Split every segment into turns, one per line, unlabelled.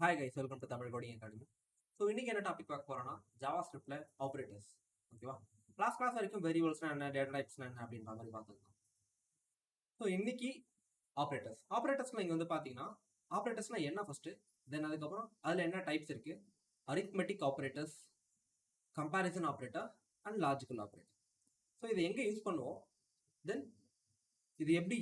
Hi guys, welcome to Tamil coding academy. So இன்னைக்கு என்ன topic பார்க்க போறோம்னா ஜாவா ஸ்கிரிப்ட்ல ஆப்ரேட்டர்ஸ். ஓகேவா? கிளாஸ் வரைக்கும் வேரியபிள்ஸ்னா என்ன, டேட்டா டைப்ஸ்னா என்ன அப்படின்ற மாதிரி பார்த்துக்கலாம். ஸோ இன்னைக்கு ஆப்ரேட்டர்ஸ்ல இங்கே வந்து பார்த்தீங்கன்னா ஆப்ரேட்டர்ஸ்னா என்ன ஃபர்ஸ்ட், தென் அதுக்கப்புறம் அதில் என்ன டைப்ஸ் இருக்கு, arithmetic operators, comparison operator and logical operator. So இதை எங்கே யூஸ் பண்ணுவோம், தென் இது எப்படி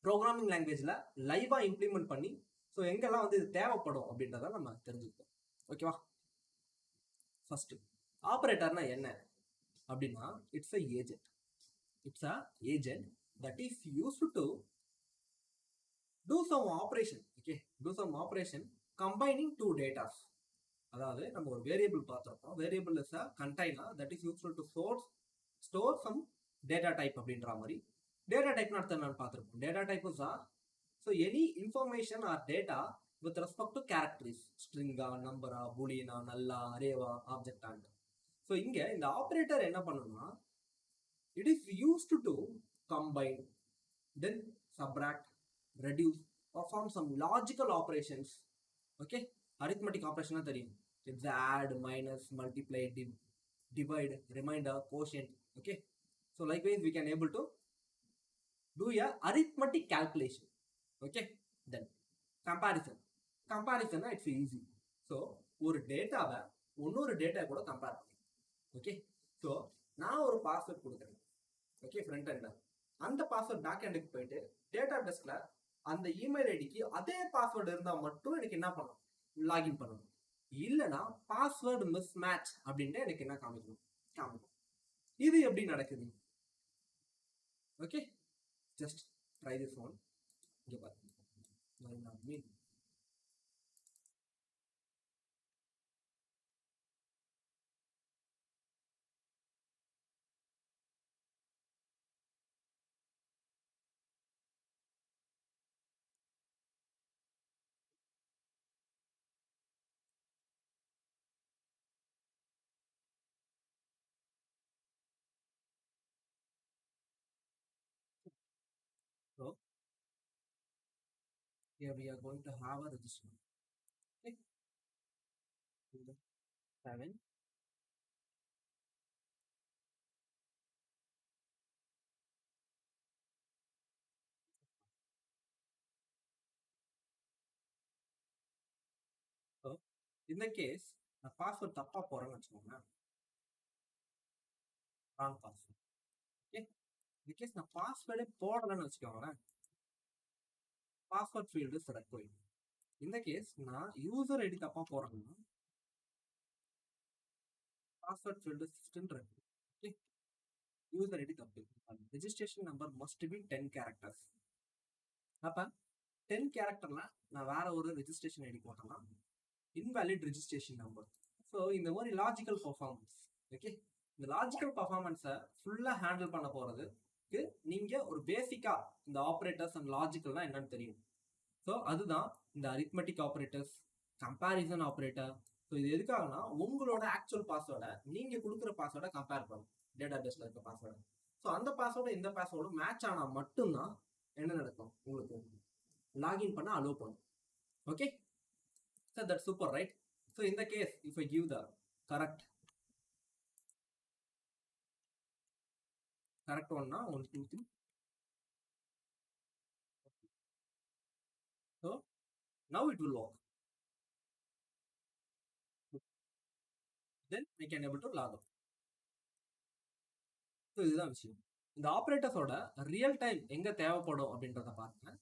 ப்ரோக்ராமிங் லாங்குவேஜில் லைவாக இம்ப்ளிமெண்ட் பண்ணி ஸோ எங்கெல்லாம் வந்து இது தேவைப்படும் அப்படின்றத நம்ம தெரிஞ்சுப்போம். ஓகேவா? ஃபர்ஸ்ட் ஆப்ரேட்டர்னா என்ன அப்படின்னா it's a agent that is used to do some operation. Okay, do some operation combining two datas. அதாவது நம்ம ஒரு வேரியபிள் பார்த்துருக்கோம். Variable is a container that is useful to store some data type அப்படின்ற மாதிரி. Data டைப்னு அர்த்தம் என்னன்னு பார்த்துருக்கோம். Data type is so any information or data with respect to characters, ஸ்ட்ரிங்கா, நம்பரா, பூலியனா, நல்லா, அரேவா, ஆப்ஜெக்ட் ஆண்ட். ஸோ இங்கே இந்த ஆப்ரேட்டர் என்ன பண்ணணும்னா it is used to combine, then subtract, reduce, perform some logical operations. Okay, arithmetic ஆப்ரேஷனா தெரியும். It's add, minus, multiply, divide, remainder, quotient. Okay, so likewise we can able to do a arithmetic calculation. Okay, then comparison it's easy. So ஒரு டேட்டாவை இன்னொரு data கூட compare பண்ணுங்க. Okay, so நான் ஒரு password கொடுக்குறேன். ஓகே, ஃப்ரண்ட் எண்ட்ல அந்த பாஸ்வேர்ட் பேக் எண்டுக்கு போயிட்டு டேட்டா பேஸ்ல அந்த இமெயில் ஐடிக்கு அதே பாஸ்வேர்டு இருந்தால் மட்டும் எனக்கு என்ன பண்ணணும், லாகின் பண்ணணும். இல்லைனா பாஸ்வேர்டு மிஸ் மேட்ச் அப்படின்ட்டு எனக்கு என்ன காமிக்கணும். இது எப்படி நடக்குது? Okay, just try this one. இங்கே பாருங்க, so here we are going to have a register. Okay, 7. So in the case நான் பாஸ்வேர்ட் தப்பா போறேன்னு வச்சுக்கோங்க, ராங் பாஸ்வேர்ட். ஓகே, இந்த கேஸ் நான் பாஸ்வேர்டே போடலன்னு வச்சுக்கோங்களேன், பாஸ்வேர்ட் ஃபீல்டு செலக்ட் போயிடும். இந்த கேஸ் நான் யூசர் ஐடி தப்பா போறேன்னா பாஸ்வேர்ட் ஃபீல்டு சிஸ்டம் இருக்கு. ஓகே, யூசர் ஐடி தப்பு. Registration number must be 10 characters. அப்ப 10 கேரக்டர்ல நான் வேற ஒரு ரெஜிஸ்ட்ரேஷன் ஐடி போட்டேன்னா இன்வேலிட் ரெஜிஸ்ட்ரேஷன் நம்பர். ஸோ இந்த மாதிரி லாஜிக்கல் பர்ஃபார்மன்ஸ். ஓகே, இந்த லாஜிக்கல் பர்ஃபார்மன்ஸை ஃபுல்லாக ஹேண்டில் பண்ண போகிறதுக்கு நீங்கள் ஒரு பேசிக்காக இந்த ஆப்ரேட்டர்ஸ் அண்ட் லாஜிக்கல்னா என்னன்னு தெரியும். ஸோ அதுதான் இந்த arithmetic operators, comparison operator. So இது எதுக்காகனா உங்களோட ஆக்சுவல் பாஸ்வேர்டை நீங்கள் கொடுக்குற பாஸ்வேர்டை கம்பேர் பண்ணும் டேட்டா பேஸில் இருக்க பாஸ்வேர்டை. ஸோ அந்த பாஸ்வேர்டு இந்த பாஸ்வேர்டு மேட்ச் ஆனால் மட்டும்தான் என்ன நடக்கும், உங்களுக்கு லாகின் பண்ண அலோவ் பண்ணும். Okay, so that's super, right? So in the case if I give the correct one now 1 2 3, so now it will work, then I can able to log out. So இதுதான் விஷயம். இந்த ஆப்ரேட்டர்ஸோட real time எங்க தேவைப்படும் அப்படின்றத பாருங்க.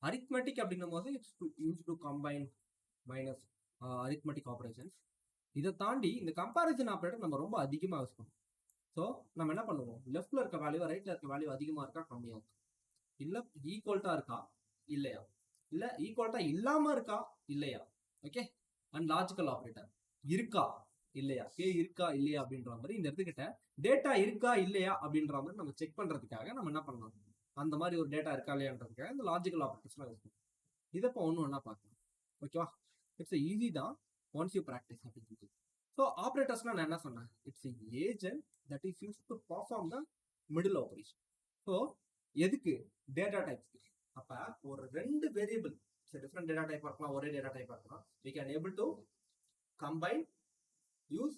Arithmetic அப்படின்னும் போது it's use to combine, minus, arithmetic operations. இதை தாண்டி இந்த கம்பேரிசன் ஆப்ரேட்டர் நம்ம ரொம்ப அதிகமாக யூஸ் பண்ணுவோம். ஸோ நம்ம என்ன பண்ணுவோம், லெஃப்ட்ல இருக்க வேல்யூ ரைட்ல இருக்க வேல்யூ அதிகமாக இருக்கா கம்மியாக இருக்கா, இல்லை ஈக்குவல்ட்டா இருக்கா இல்லையா, இல்லை ஈக்குவல்ட்டா இல்லாம இருக்கா இல்லையா. ஓகே, அண்ட் லாஜிக்கல் ஆப்ரேட்டர் இருக்கா இல்லையா, இருக்கா இல்லையா அப்படின்ற மாதிரி இந்த இடத்துக்கிட்ட டேட்டா இருக்கா இல்லையா அப்படின்ற மாதிரி நம்ம செக் பண்றதுக்காக நம்ம என்ன பண்ணலாம், அந்த மாதிரி ஒரு டேட்டா இருக்கா இல்லையான்றதுக்காக இந்த லாஜிக்கல் ஆப்ரேட்டர்ஸ்லாம் யூஸ் பண்ணுவோம். இதை இப்போ ஒன்று ஒன்றா பார்க்கலாம். ஓகேவா? இட்ஸ் ஈஸி தான் ஒன்ஸ் யூ ப்ராக்டிஸ் அப்படின்னு. ஸோ ஆப்ரேட்டர்ஸ்னா நான் என்ன சொன்னேன், it's agent that is use to perform the middle operation. So எதுக்கு, டேட்டா டைப்ஸ்க்கு. அப்ப ஒரு 2 வேரியபிள் டிஃப்ரெண்ட் டேட்டா டைப் இருக்கலாம், ஒரே டேட்டா டைப் இருக்கலாம். we can able to combine, use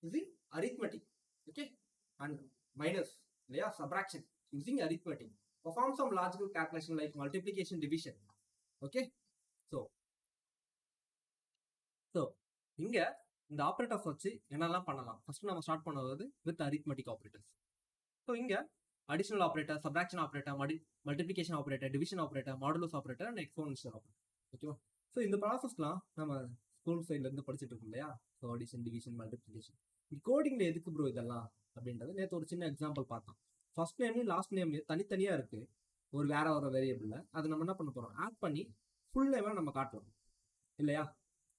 using arithmetic, okay, and minus இல்லையா subtraction using arithmetic, perform some logical calculation like multiplication, division, okay. so இங்க இந்த operators வச்சு என்னெல்லாம் பண்ணலாம், ஃபர்ஸ்ட் நம்ம ஸ்டார்ட் பண்ணுவது வித் arithmetic operators. ஸோ இங்க additional operator, subtraction operator, multiplication operator, division operator, modulus operator and exponential operator, ஓகேவா. So இந்த ப்ராசஸ்லாம் நம்ம ஸ்கூல் சைட்ல இருந்து படிச்சுட்டு இருக்கோம் இல்லையா. So addition, division, multiplication. கோடிங்ல எதுக்கு ப்ரோ இதெல்லாம் அப்படின்றது நேற்று ஒரு சின்ன எக்ஸாம்பிள் பார்த்தோம். ஃபர்ஸ்ட் நேம்லையும் லாஸ்ட் நேம்லையும் தனித்தனியா இருக்கு ஒரு வேற ஒரு வேரியபிள்ல. அதை நம்ம என்ன பண்ண போறோம், ஆட் பண்ணி ஃபுல் நேமா நம்ம காட்டுறோம் இல்லையா.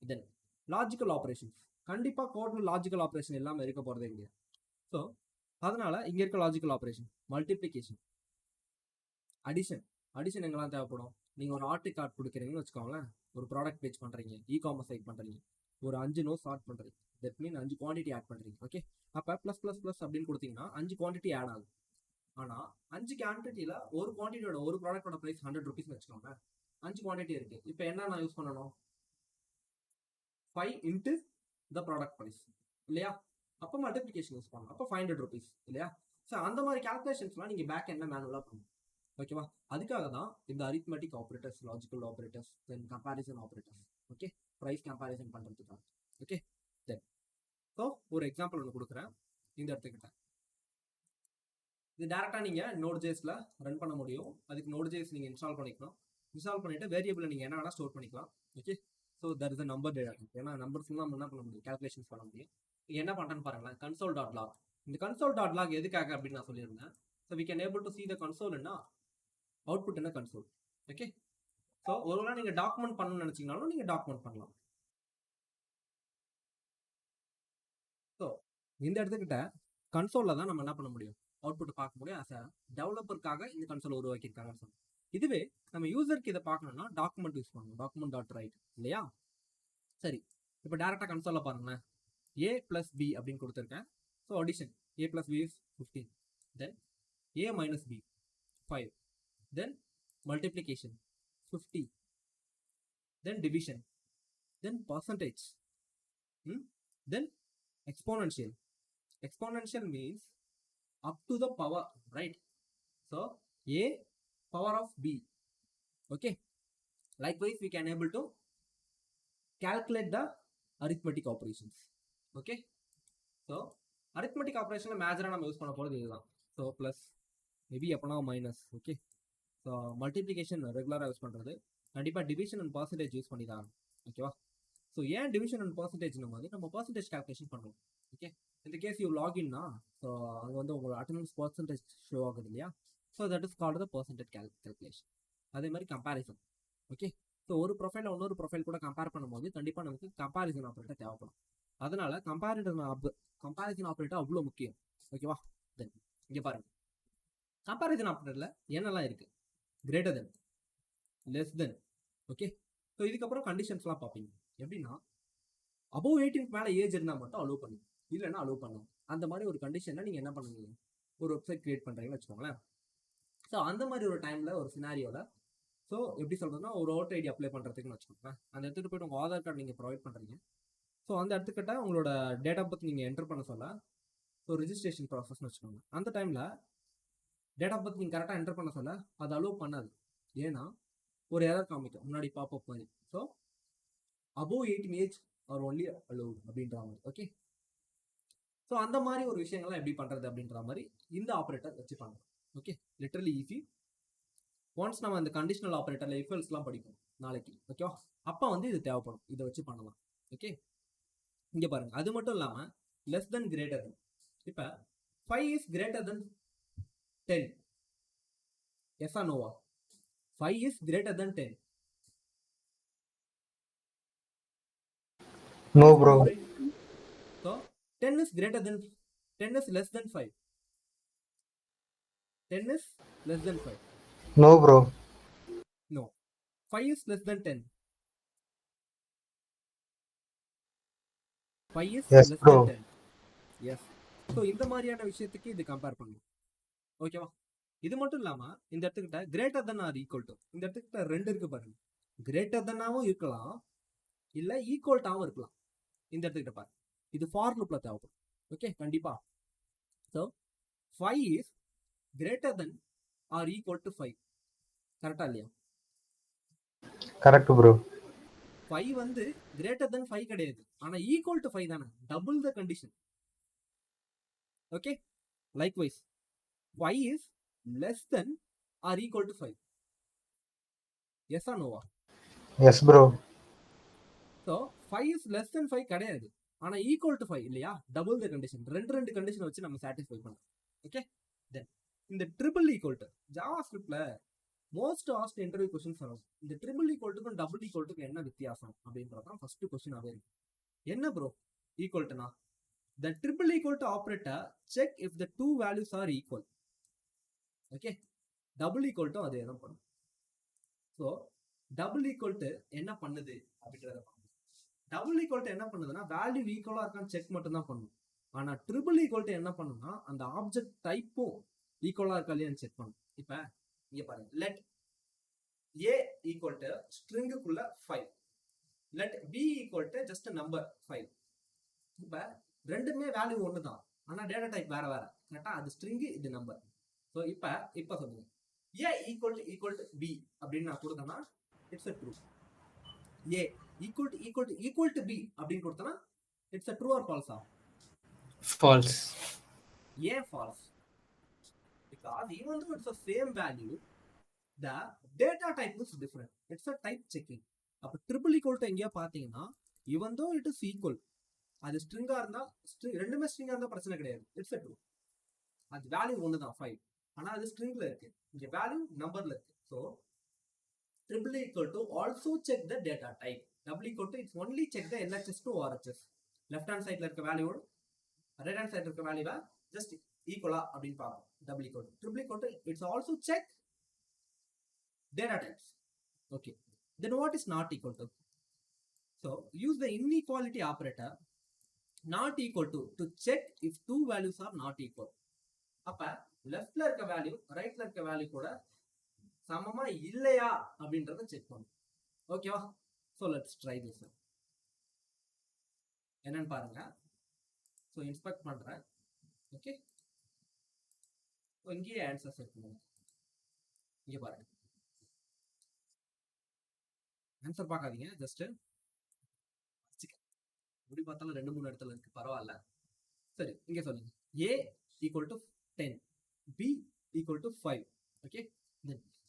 தென் லாஜிக்கல் ஆப்ரேஷன்ஸ், கண்டிப்பா கோட்ல லாஜிக்கல் ஆப்ரேஷன் இல்லாம இருக்க போறதே இல்லையா. ஸோ அதனால இங்க இருக்க logical operation multiplication, addition. Addition எங்கெல்லாம் தேவைப்படும், நீங்க ஒரு ஆர்டி கார்டு கொடுக்குறீங்கன்னு வச்சுக்கோங்களேன், ஒரு ப்ராடக்ட் பேஜ் பண்றீங்க, காமர்ஸ் சைட் பண்றீங்க, ஒரு 5 நோட்ஸ் ஆட் பண்றீங்க, தட் மீன் 5 குவான்டிட்டி ஆட் பண்றீங்க, ஓகே. அப்ப பிளஸ் பிளஸ் பிளஸ் அப்படின்னு கொடுத்தீங்கன்னா 5 குவான்டிட்டி ஆட் ஆகும். ஆனா 5 குவான்டிட்டியில ஒரு குவான்டிட்டியோட ஒரு ப்ராடக்டோட பிரைஸ் 100 rupees வச்சுக்கோங்க. 5 குவான்டிட்டி இருக்கு. இப்போ என்ன நான் யூஸ் பண்ணணும், 5 into the product price இல்லையா. அப்போ மல்டிப்ளிகேஷன் யூஸ் பண்ணலாம். அப்போ 500 rupees இல்லையா. ஸோ அந்த மாதிரி கால்குலேஷன்ஸ்லாம் நீங்கள் பேக் என்ன மேனுவலாக பண்ணணும், ஓகேவா. அதுக்காக தான் இந்த arithmetic operators, logical operators, then comparison operators, okay, price comparison பண்ணுறதுக்காக, ஓகே. தென் ஸோ ஒரு எக்ஸாம்பிள் ஒன்று கொடுக்குறேன். இந்த இடத்துக்கிட்ட இது டேரெக்டாக நீங்கள் Node.js ரன் பண்ண முடியும். அதுக்கு Node.js நீங்கள் இன்ஸ்டால் பண்ணிக்கணும். இன்ஸ்டால் பண்ணிவிட்டு வேரியபிளை நீங்கள் என்ன வேணால் ஸ்டோர் பண்ணிக்கலாம், okay. So that is number data. ஏன்னா நம்பர்ஸ் தான் என்ன பண்ண முடியும், கால்குலேஷன்ஸ் பண்ண முடியும். என்ன பண்ணுறேன்னு பாருங்களேன், console.log. இந்த console.log எதுக்காக அப்படின்னு நான் சொல்லியிருந்தேன். So we can able to see the console என்ன அவுட்புட் என்ன கன்சோல், ஓகே. ஸோ ஒருவேளை நீங்கள் டாக்குமெண்ட் பண்ணணும்னு நினச்சிங்கனாலும் நீங்கள் டாக்குமெண்ட் பண்ணலாம். ஸோ இந்த இடத்துக்கிட்ட கன்சோலில் தான் நம்ம என்ன பண்ண முடியும், அவுட்புட் பார்க்க முடியும். ஆஸ் அ டெவலப்பருக்காக இந்த கன்சோல் உருவாக்கியிருக்காங்கன்னு சொல்லணும். இதுவே நம்ம யூசருக்கு இதை பார்க்கணும்னா டாக்குமெண்ட் யூஸ் பண்ணணும், document.write இல்லையா. சரி, இப்போ டேரெக்டாக கன்சோலில் பாருங்களேன், a plus b அப்படின்னு கொடுத்துருக்கேன். So addition a plus b is 15, then a minus b 5, then multiplication 50, then division, then percentage, then exponential. Exponential means up to the power, right? So a power of b, okay. Likewise we can able to calculate the arithmetic operations, okay. So arithmetic operation மேஜரா நம்ம use பண்ண போறது இதுதான். So plus maybe எப்போனா minus, okay. So multiplication ரெகுலராக use பண்ணுறது, கண்டிப்பாக division and percentage use பண்ணி தான், ஓகேவா. ஸோ ஏன் டிவிஷன் அண்ட் பர்சன்டேஜ்னும் போது நம்ம பர்சன்டேஜ் கால்குலேஷன் பண்ணுவோம், ஓகே. இந்த கேஸ் யூ லாகின்னா, ஸோ அங்கே வந்து உங்களோட அட்டண்டன்ஸ் பர்சன்டேஜ் ஷோ ஆகுது இல்லையா. So that is called the percentage calculation. அதே மாதிரி கம்பேரிசன், ஓகே. ஸோ ஒரு ப்ரொஃபைல இன்னொரு ப்ரொஃபைல் கூட கம்பேர் பண்ணும்போது கண்டிப்பாக நமக்கு கம்பேரிசன் ஆப்ரேட்டர் தேவைப்படும். அதனால கம்பேரிசன் ஆப்ரேட்டர் அவ்வளோ முக்கியம், ஓகேவா. தென் இங்கே பாருங்க, கம்பேரிசன் ஆப்ரேட்டரில் என்னெல்லாம் இருக்கு, greater than, less than, okay. So இதுக்கப்புறம் கண்டிஷன்ஸ்லாம் பார்ப்பீங்க. எப்படின்னா அபோவ் 18 மேலே ஏஜ் இருந்தால் மட்டும் அலோவ் பண்ணுங்க, இல்லைன்னா அலோவ் பண்ணுங்க. அந்த மாதிரி ஒரு கண்டிஷனை நீங்கள் என்ன பண்ணுவீங்க, ஒரு வெப்சைட் கிரியேட் பண்ணுறீங்கன்னு வச்சுக்கோங்களேன். ஸோ அந்த மாதிரி ஒரு டைமில் ஒரு சினாரியோவில், ஸோ எப்படி சொல்கிறதுனா ஒரு ஓட்டர் ஐடி அப்ளை பண்ணுறதுக்குன்னு வச்சுக்கோங்களேன். அந்த இடத்துக்கு போய்ட்டு உங்கள் ஆதார் கார்டு நீங்கள் ப்ரொவைட் பண்ணுறீங்க. ஸோ அந்த இடத்துக்கிட்ட உங்களோட டேட் ஆஃப் பர்த் நீங்கள் என்டர் பண்ண சொல்ல, ஸோ ரிஜிஸ்ட்ரேஷன் ப்ராசஸ்னு வச்சுக்கோங்க. அந்த டைமில் டேட் ஆஃப் பர்த் நீங்கள் கரெக்டாக என்டர் பண்ண சொல்ல அது அலோவ் பண்ணாது. ஏன்னா ஒரு எரர் காமிக்கும் முன்னாடி பாப்பப் மாதிரி. So above 18 age R only allow அப்படின்ற மாதிரி, ஓகே. ஸோ அந்த மாதிரி ஒரு விஷயங்கள்லாம் எப்படி பண்ணுறது அப்படின்ற மாதிரி இந்த ஆப்ரேட்டர் வச்சு பண்ணலாம், ஓகே. Literally easy. ஒன்ஸ் நம்ம இந்த கண்டிஷனல் ஆப்ரேட்டரில் இஃபெல்ஸ்லாம் படிப்போம் நாளைக்கு, ஓகேவா. அப்போ வந்து இது தேவைப்படும், இதை வச்சு பண்ணலாம், ஓகே. இங்கே பாருங்க, அது மட்டும் இல்லாமல் லெஸ் தென் கிரேட்டர் தென். இப்போ 5 is greater than 10, yes or நோவா. 5 is greater than 10.
No, bro.
So 10 is greater than 10 is less than 5. 10 is less than 5.
No, bro.
No. 5 is less than 10. 5 is
Yes,
less
bro.
than 10. Yes. So இந்த மாதிரியான விஷயத்துக்கு இது compare பண்ணும், ஓகேவா. இது மட்டும் இல்லாமல் இந்த இடத்துக்கிட்ட greater than or equal to, இந்த இடத்துக்கிட்ட 2 இருக்கு பாருங்க. கிரேட்டர் தென்னாவும் இருக்கலாம், இல்ல ஈக்குவல்ட்டாவும் இருக்கலாம். இந்த இடத்துக்கிட்ட பாரு, இது ஃபார் லூப்ல தேவைப்படும். ஓகே, கண்டிப்பா. So 5 is greater than or equal to 5. கரெக்டா இல்லையா?
Correct bro.
5 வந்து கிரேட்டர் தென் 5 கிடையாது, ஆனா ஈக்குவல் டு 5 தானே, double the condition. Okay, likewise 5 is less than or equal to 5. Yes or நோவா?
Yes bro.
So 5 is less than 5 கிடையாது, ஆனா equal to 5 இல்லையா, டபுள் த கண்டிஷன். ரெண்டு கண்டிஷன் வச்சு நம்ம சாட்டிஸ்ஃபை பண்ணலாம். ஓகே, தென் இந்த ட்ரிபிள் ஈக்குவல் டு ஜாவா ஸ்கிரிப்ட்ல மோஸ்ட் ஆஸ்ட் இன்டர்வியூ கொஸ்டின்ஸ் வரும். இந்த ட்ரிபிள் ஈக்குவல்ட்டுக்கும் டபுள் ஈக்குவல்ட்டுக்கும் என்ன வித்தியாசம் அப்படின்றதான் ஃபர்ஸ்ட் கொஸ்டினாவே இருக்கு. என்ன bro ஈக்குவல்ட்டுனா? The triple equal to operator check if the two values are equal. Okay, double equal to அதே தான் பண்ணும். ஸோ டபுள் ஈக்குவல் டு என்ன பண்ணுது அப்படின்றத பார்க்கணும். டபுள் ஈக்குவல் டு என்ன பண்ணுதுன்னா வேல்யூ ஈக்குவலா இருக்கான்னு செக் மட்டும் தான் பண்ணும். ஆனா ட்ரிபிள் ஈக்குவல் டு என்ன பண்ணும்னா அந்த ஆப்ஜெக்ட் டைப்பும் ஈக்குவலா இருக்கா இல்லையான்னு செக் பண்ணும். இப்ப இங்க பாருங்க, லெட் ஏ ஈக்குவல் டு ஸ்ட்ரிங்குக்குள்ள 5, let B equal to just number 5. இப்ப ரெண்டுமே வேல்யூ ஒன்று தான், ஆனா டேட்டா டைப் வேற வேற. கரெக்டா? அது ஸ்ட்ரிங், இது நம்பர். ஸோ இப்ப சொல்லுங்க, ஏ ஈக்குவல் டு பி அப்படின்னு நான் கொடுத்தேன்னா it's a true. A equal to B அப்படின்னு கொடுத்தேன்னா இட்ஸ் அ ட்ரூ ஆர் ஃபால்ஸா?
ஃபால்ஸ்.
ஏன் false? Because even though it's the same value, the data type is different. It's a type checking. அப்ப triple equal to எங்கேயா பாத்தீங்கன்னா even though it is equal, அது ஸ்ட்ரிங்கா இருந்தா ரெண்டுமே ஸ்ட்ரிங்கா இருந்தா பிரச்சனை கிடையாது, இட்ஸ் அ ட்ரூ. அது வேல்யூ ஒன்று தான் 5, ஆனா அது ஸ்ட்ரிங்ல இருக்கு, இங்க வேல்யூ நம்பர்ல இருக்கு. So triple equal to also check the data type. Double equal to it's only check the LHS to RHS. Left hand சைட்ல இருக்க வேல்யூ ரைட் ஹேண்ட் சைட்ல இருக்க வேல்யூவை ஜஸ்ட் ஈக்குவலா அப்படின்னு பார்ப்போம். Double equal to triple equal to it's also check data types. Okay, then what is not equal to? So use the inequality operator not equal to check if two values are not equal. அப்ப லெஃப்ட்ல இருக்க value ரைட்ல இருக்க value கூட சமமா இல்லையா அப்படின்றத check பண்ணும். ஓகேவா? So let's try this. என்னன்னு பாருங்க. ஸோ இன்ஸ்பெக்ட் பண்றேன். ஓகே, இங்கேயே ஆன்சர் செட் பண்ணுங்க. இங்க பாருங்க, ஆன்சர் பார்க்காதீங்க, ஜஸ்ட் எப்படி பார்த்தாலும் 2-3 இடத்துல இருக்கு, பரவாயில்ல. சரி, இங்க சொல்லுங்க, A equal to 10, B equal to 5. Okay,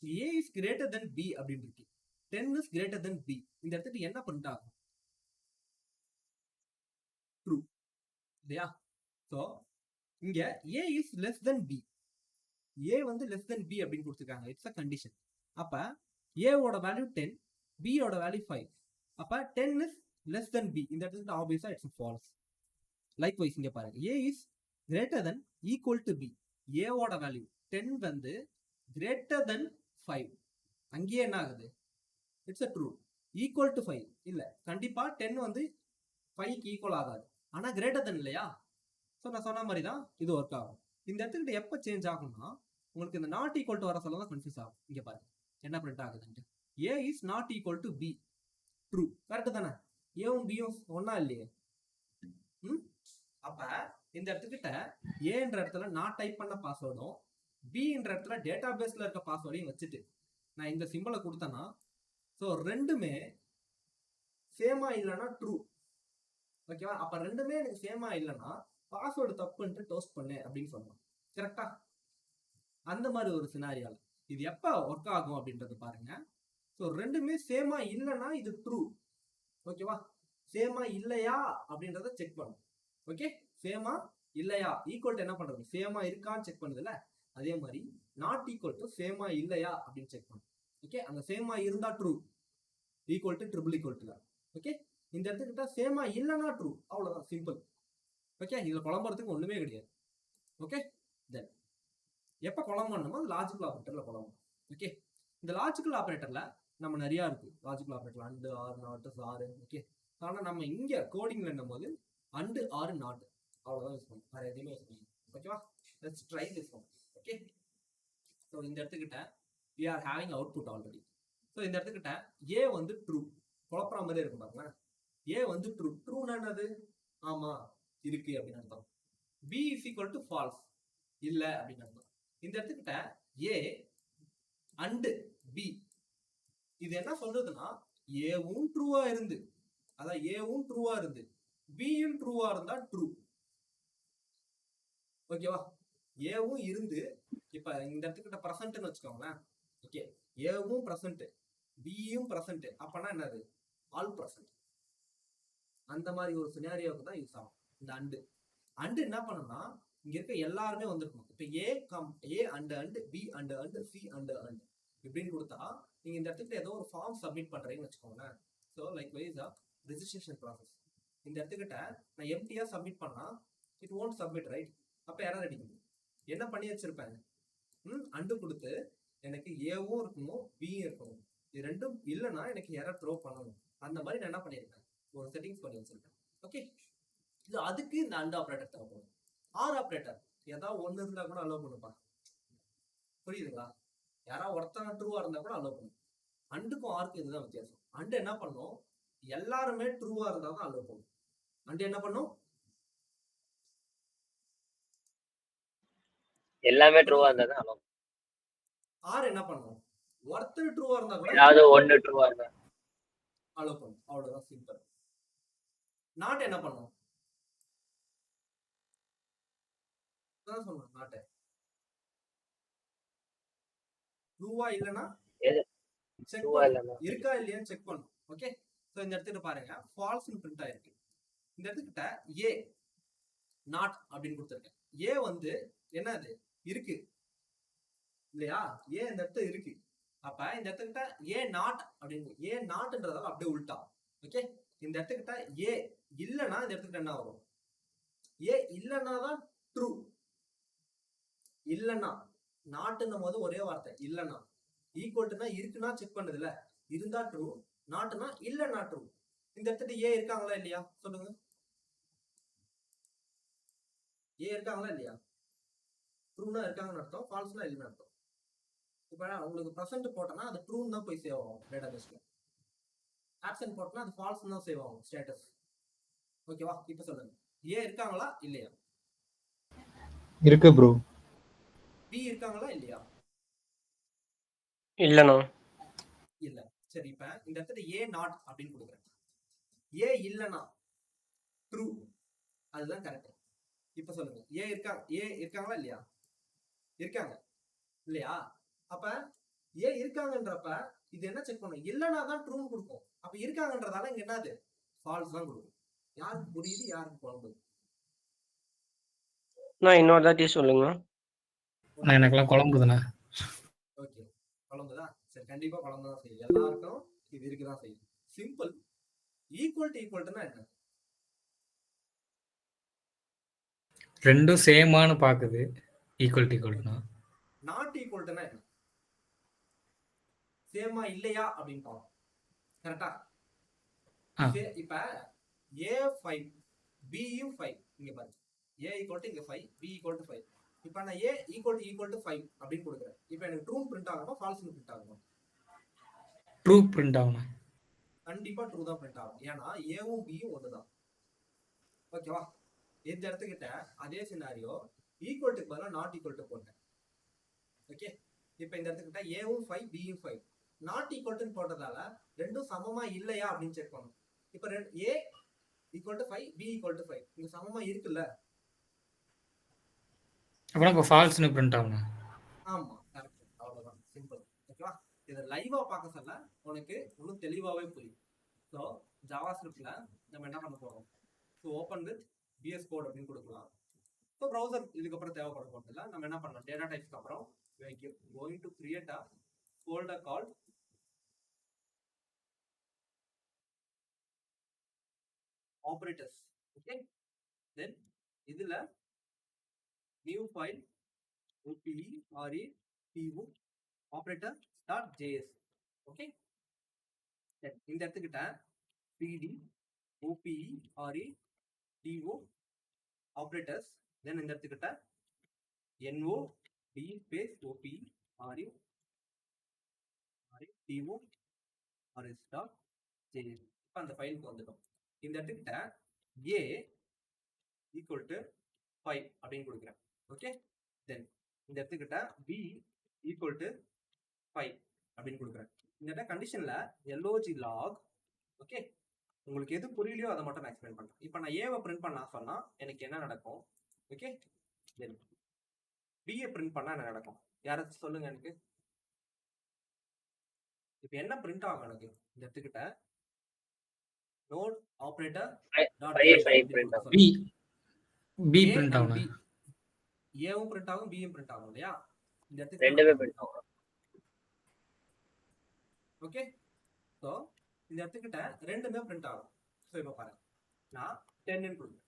A is greater than B அப்படின்னு இருக்கு, 10 இஸ் கிரேட்டர் தென் பி. இந்த இடத்துக்கு என்ன பிரிண்ட் ஆகும்? ட்ரூ இல்லையா? ஸோ இங்க ஏ இஸ் லெஸ் தென் பி, ஏ வந்து லெஸ் தென் பி அப்படின்னு கொடுத்துருக்காங்க, இட்ஸ் அ கண்டிஷன். அப்ப ஏவோட வேல்யூ 10, பியோட வேல்யூ 5. அப்ப 10 இஸ் less than b. இந்த இடத்துல obviously it's false. Likewise இங்க பாருங்க, a is greater than equal to b. a ஓட வேல்யூ 10 வந்து greater than 5. அங்கேயே என்ன ஆகுது? It's a true. Equal to 5 இல்ல, கண்டிப்பா 10 வந்து 5க்கு ஈக்குவல் ஆகாது, ஆனா greater than இல்லையா? ஸோ நான் சொன்ன மாதிரி தான் இது ஒர்க் ஆகும். இந்த இடத்துக்கிட்ட எப்போ சேஞ்ச் ஆகும்னா உங்களுக்கு இந்த நாட் ஈக்குவல் டு வர சொல்ல தான் கன்ஃபியூஸ் ஆகும். இங்க பாருங்க என்ன பிரிண்ட் ஆகுதுன்ட்டு, a is not equal to b. True, correct தானே? ஏவும் பியும் ஒன்னா இல்லையே. அப்ப இந்த இடத்துக்கிட்ட ஏன்ற இடத்துல நான் டைப் பண்ண பாஸ்வேர்டும் பின்ற இடத்துல டேட்டா பேஸ்ல இருக்க பாஸ்வேர்டையும் வச்சுட்டு நான் இந்த சிம்பிளை கொடுத்தேன்னா, ஸோ ரெண்டுமே சேமா இல்லைன்னா ட்ரூ. ஓகேவா? அப்ப ரெண்டுமே எனக்கு சேமா இல்லைன்னா பாஸ்வேர்டு தப்புன்ட்டு டோஸ்ட் பண்ணு அப்படின்னு சொல்லலாம். கரெக்டா? அந்த மாதிரி ஒரு சினாரியால இது எப்ப ஒர்க் ஆகும் அப்படின்றது பாருங்க. ஸோ ரெண்டுமே சேமா இல்லைன்னா இது ட்ரூ. ஓகேவா? சேமா இல்லையா அப்படின்றத செக் பண்ணும். ஓகே, சேமா இல்லையா ஈக்குவல் டு என்ன பண்றது, சேமா இருக்கான்னு செக் பண்ணுதுல, அதே மாதிரி நாட் ஈக்குவல் டு சேமா இல்லையா அப்படின்னு செக் பண்ணும். ஓகே, அந்த சேமா இருந்தா true, equal to triple equal to. Okay, இந்த இடத்துக்கிட்ட சேமா இல்லைன்னா ட்ரூ, அவ்வளவுதான், சிம்பிள். ஓகே, இதுல குழம்புறதுக்கு ஒண்ணுமே கிடையாது. ஓகே, தென் எப்ப குழம்பணுமோ அது லாஜிக்கல் ஆபரேட்டர்ல குழம்பணும். ஓகே, இந்த லாஜிக்கல் ஆபரேட்டர்ல நம்ம நிறைய இருக்கு. Logical operator and, or, not, or. Okay, ஆனா நம்ம இங்க கோடிங்ல என்னும்போது அண்டு, ஆர், நாட் அவ்வளவுதான் யூஸ் பண்ணுவோம், வேற எதுவுமே யூஸ் பண்ணுவோம். ஓகேவா? Let's try this one. Okay, so இந்த இடத்துக்கிட்ட we are having output already. So இந்த இடத்துக்கிட்ட ஏ வந்து ட்ரூ, குழப்பற மாதிரி இருக்கும் பாருங்களேன். ஏ வந்து ட்ரூ, ட்ரூனா என்னது? ஆமா இருக்கு அப்படின்னு அர்த்தம். B is equal to false, இல்ல அப்படின்னு அர்த்தம். இந்த இடத்துக்கிட்ட ஏ அண்டு பி, இது என்ன சொல்றதுன்னா ஏவும் ட்ரூவா இருந்து, அதான் ஏவும் ட்ரூவா இருந்து பியும் ட்ரூவா இருந்தா ட்ரூ. ஓகேவா? ஏவும் இருந்து, இப்ப இந்த இடத்துக்கிட்ட பிரசன்ட்னு வச்சுக்கோங்களேன். ஓகே, ஏவும் பிரசன்ட் பியும் பிரசன்ட், அப்பனா என்னது? All present. அந்த மாதிரி ஒரு சினாரியோவுக்கு தான் யூஸ் ஆகும் இந்த அண்டு. அண்டு என்ன பண்ணணும்னா இங்க இருக்க எல்லாருமே வந்திருக்கணும். இப்ப A and and, B and and, C and and இப்படின்னு கொடுத்தா நீங்க இந்த இடத்துக்கு ஏதோ ஒரு ஃபார்ம் சப்மிட் பண்றீங்கன்னு வச்சுக்கோங்களேன். So likewise registration process. இந்த இடத்துக்கிட்ட நான் எம்டியா சப்மிட் பண்ணா இட் ஓன்ட் சப்மிட், ரைட்? அப்ப எரர் அடிக்கும். என்ன பண்ணி வச்சிருப்பேன்? அண்டு கொடுத்து எனக்கு ஏவும் இருக்கணும் பியும் இருக்கணும், இது ரெண்டும் இல்லைன்னா எனக்கு எரர் த்ரோ பண்ணணும். அந்த மாதிரி நான் என்ன பண்ணியிருப்பேன்? ஒரு செட்டிங்ஸ் பண்ணி வச்சிருக்கேன். ஓகே, இது அதுக்கு இந்த அண்ட் ஆப்ரேட்டர் தேவைப்படும். ஆர் ஆப்ரேட்டர் ஏதாவது ஒன்று இருந்தா கூட அலோவ் பண்ணுப்பா. புரியுதுங்களா? யாராவது ஒருத்தன் ட்ரூவா இருந்தா கூட அலோவ் பண்ணும். அண்டுக்கும் ஆருக்கும் இதுதான் வித்தியாசம். அண்டு என்ன பண்ணும்? எல்லாருமே ட்ரூவா இருந்தா தான் அலோவ் பண்ணும். அண்டு என்ன பண்ணும்?
எல்லாமே ட்ரூவா இருந்தா தான் அலோவ்.
ஆர் என்ன பண்ணும்? ஒருத்தர் ட்ரூவா இருந்தா கூட
ஏதாவது ஒன்னு ட்ரூவா இருந்தா
அலோவ் பண்ணும். அவ்வளவுதான், சிம்பிள். நாட் என்ன பண்ணும்? சொன்னேன் நாட் ட்ரூவா இல்லைன்னா செக் பண்ணும், இருக்கா இல்லையான்னு செக் பண்ணும். ஓகே, ஸோ இந்த இடத்துல பாருங்க ஃபால்ஸ்னு பிரிண்ட் ஆயிருக்கு. இந்த இடத்துக்கிட்ட ஏ நாட் அப்படின்னு கொடுத்துருக்கேன். ஏ வந்து என்னது? இருக்கு இல்லையா? ஏ இந்த இடத்துல இருக்கு. அப்ப இந்த இடத்துக்கிட்ட ஏ நாட் அப்படின்னு, ஏ நாட்ன்றதால அப்படியே உள்டா. ஓகே, இந்த இடத்துக்கிட்ட ஏ இல்லைன்னா இந்த இடத்துக்கிட்ட என்ன வரும்? ஏ இல்லைன்னா தான் ட்ரூ. இல்லைன்னா, நாட்டுன்னும் போது ஒரே வார்த்தை இல்லைன்னா. ஈக்குவல்ட்டுனா இருக்குன்னா செக் பண்ணுது இல்ல, இருந்தா ட்ரூ, நாட்டுனா இல்லைன்னா ட்ரூ. இந்த இடத்துல ஏ இருக்காங்களா இல்லையா சொல்லுங்க? ஏ இருக்காங்களா இல்லையா? ட்ரூனா இருக்காங்கன்னு அர்த்தம், ஃபால்ஸ்னா இல்லைன்னு அர்த்தம். இப்ப உங்களுக்கு ப்ரெசென்ட் போட்டோம்னா அது ட்ரூன்னு தான் போய் சேவ் ஆகும் டேட்டாபேஸ்ல. ஆப்சென்ட் போட்டோம்னா அது ஃபால்ஸ் தான் சேவ் ஆகும் ஸ்டேட்டஸ். ஓகேவா? இப்ப சொல்லுங்க, ஏ இருக்காங்களா இல்லையா?
இருக்கு ப்ரோ.
பி இருக்காங்களா இல்லையா?
இல்லண்ணா.
இல்ல. சரி, இப்ப இந்த இடத்துல ஏ நாட் அப்படின்னு கொடுக்குறேன். ஏ இல்லைன்னா ட்ரூ, அதுதான் கரெக்ட். இப்ப சொல்லுங்க, ஏ இருக்காங்களா இல்லையா? இருக்காங்க இல்லையா? அப்ப ஏ இருக்காங்கன்றப்ப இது என்ன செக் பண்ணும்? இல்லைன்னா தான் ட்ரூன்னு கொடுக்கும். அப்ப இருக்காங்கன்றதால இங்க என்னது? ஃபால்ஸ் தான் கொடுக்கும். யாருக்கு புரியுது, யாருக்கு குழம்பு?
நான் இன்னொரு தாட்டி சொல்லுங்க.
எனக்கெல்லாம் குழம்புதுண்ணா.
ஓகே, குழம்புதான். சரி, கண்டிப்பா குழம்பு தான் செய்யும். எல்லாருக்கும் இது இருக்குதான் செய்யும். சிம்பிள். ஈக்குவல்ட்டுனா என்ன?
ரெண்டும் சேமானு பாக்குது. ஈக்குவல்னா
நாட் ஈக்குவல்ட்டுனா என்ன? சேமா இல்லையா அப்படின்னு பார்ப்போம். கரெக்டா? இப்ப A5 Bயும் 5, இங்க பாருங்க, A ஈக்குவல் இங்க 5, B ஈக்குவல் 5. இப்ப நான் A ஈக்குவல் 5 அப்படின்னு கொடுக்குறேன். இப்ப எனக்கு ட்ரூ பிரிண்ட் ஆகுமா ஃபால்ஸ் பிரிண்ட் ஆகுமா?
ட்ரூ பிரிண்ட் ஆகும்.
கண்டிப்பா ட்ரூ தான் பிரிண்ட் ஆகும். ஏன்னா ஏவும் பியும் ஒண்ணுதான். ஓகேவா? இந்த இடத்துக்கிட்ட அதே சினாரியோ ஈக்குவல்ட்டுக்கு பதிலாக நாட் ஈக்குவல் போட்டேன். ஓகே, இப்ப இந்த இடத்துக்கிட்ட ஏவும் 5 பியும் 5, நாட் ஈக்குவல் போட்டதால ரெண்டும் சமமா இல்லையா அப்படின்னு செக் பண்ணும். இப்ப ஏ ஈக்குவல் 5 பி ஈக்குவல் 5 இங்க சமமா இருக்குல்ல,
அப்பனா இப்ப ஃபால்ஸ்னு பிரிண்ட் ஆகும்.
ஆமா கரெக்ட், அவ்வளவுதான், சிம்பிள். ஓகேவா? இதை லைவா பார்க்க சொல்ல உனக்கு இன்னும் தெளிவாவே புரியும். ஸோ ஜாவாஸ்கிரிப்ட்ல நம்ம என்ன பண்ண போறோம்? So open with VS code அப்படின்னு கொடுக்கலாம். ஸோ ப்ரௌசர் இதுக்கப்புறம் தேவைப்பட போறதில்ல. நம்ம என்ன பண்ணலாம்? டேட்டா டைப்ஸ்க்கு அப்புறம் going to create a folder called operators. Okay, then இதுல new file operetu operator.js. okay, இந்த இடத்துக்கிட்ட cd operetu operators, then இந்த இடத்துக்கிட்ட nod space operetu R S dot JSP. இப்போ அந்த ஃபைலுக்கு வந்துட்டோம். இந்த இடத்துக்கிட்ட ஏ ஈக்குவல் டு 5 அப்படின்னு கொடுக்குறேன். ஓகே, தென் இந்த இடத்துக்கிட்ட பி ஈக்குவல் டு 5 அப்படின்னு கொடுக்குறேன். இந்த கண்டிஷன்ல எல்ஓஜி லாக். ஓகே, உங்களுக்கு எது புரியலையோ அதை மட்டும் நான் எக்ஸ்பிளைன் பண்றேன். இப்போ நான் ஏவை பிரிண்ட் பண்ண சொன்னா எனக்கு என்ன நடக்கும்? ஓகே, தென் பிஏ பிரிண்ட் பண்ணா என்ன நடக்கும்? யாராச்சும் சொல்லுங்க எனக்கு. இப்போ என்ன பிரிண்ட் ஆகும் எனக்கு? இந்த இடத்துக்கிட்ட not operator dot
B B print ஆகும்.
ஏவும் பிரிண்ட் ஆகும், பியும் பிரிண்ட் ஆகும் இல்லையா? இந்த
ரெண்டுமே
இடத்துக்கு
பிரிண்ட் ஆகும்.
ஓகே, ஸோ இந்த இடத்துக்கிட்ட ரெண்டுமே பிரிண்ட் ஆகும். ஸோ இப்போ பாருங்க, நான் 10 கொடுக்குறேன்.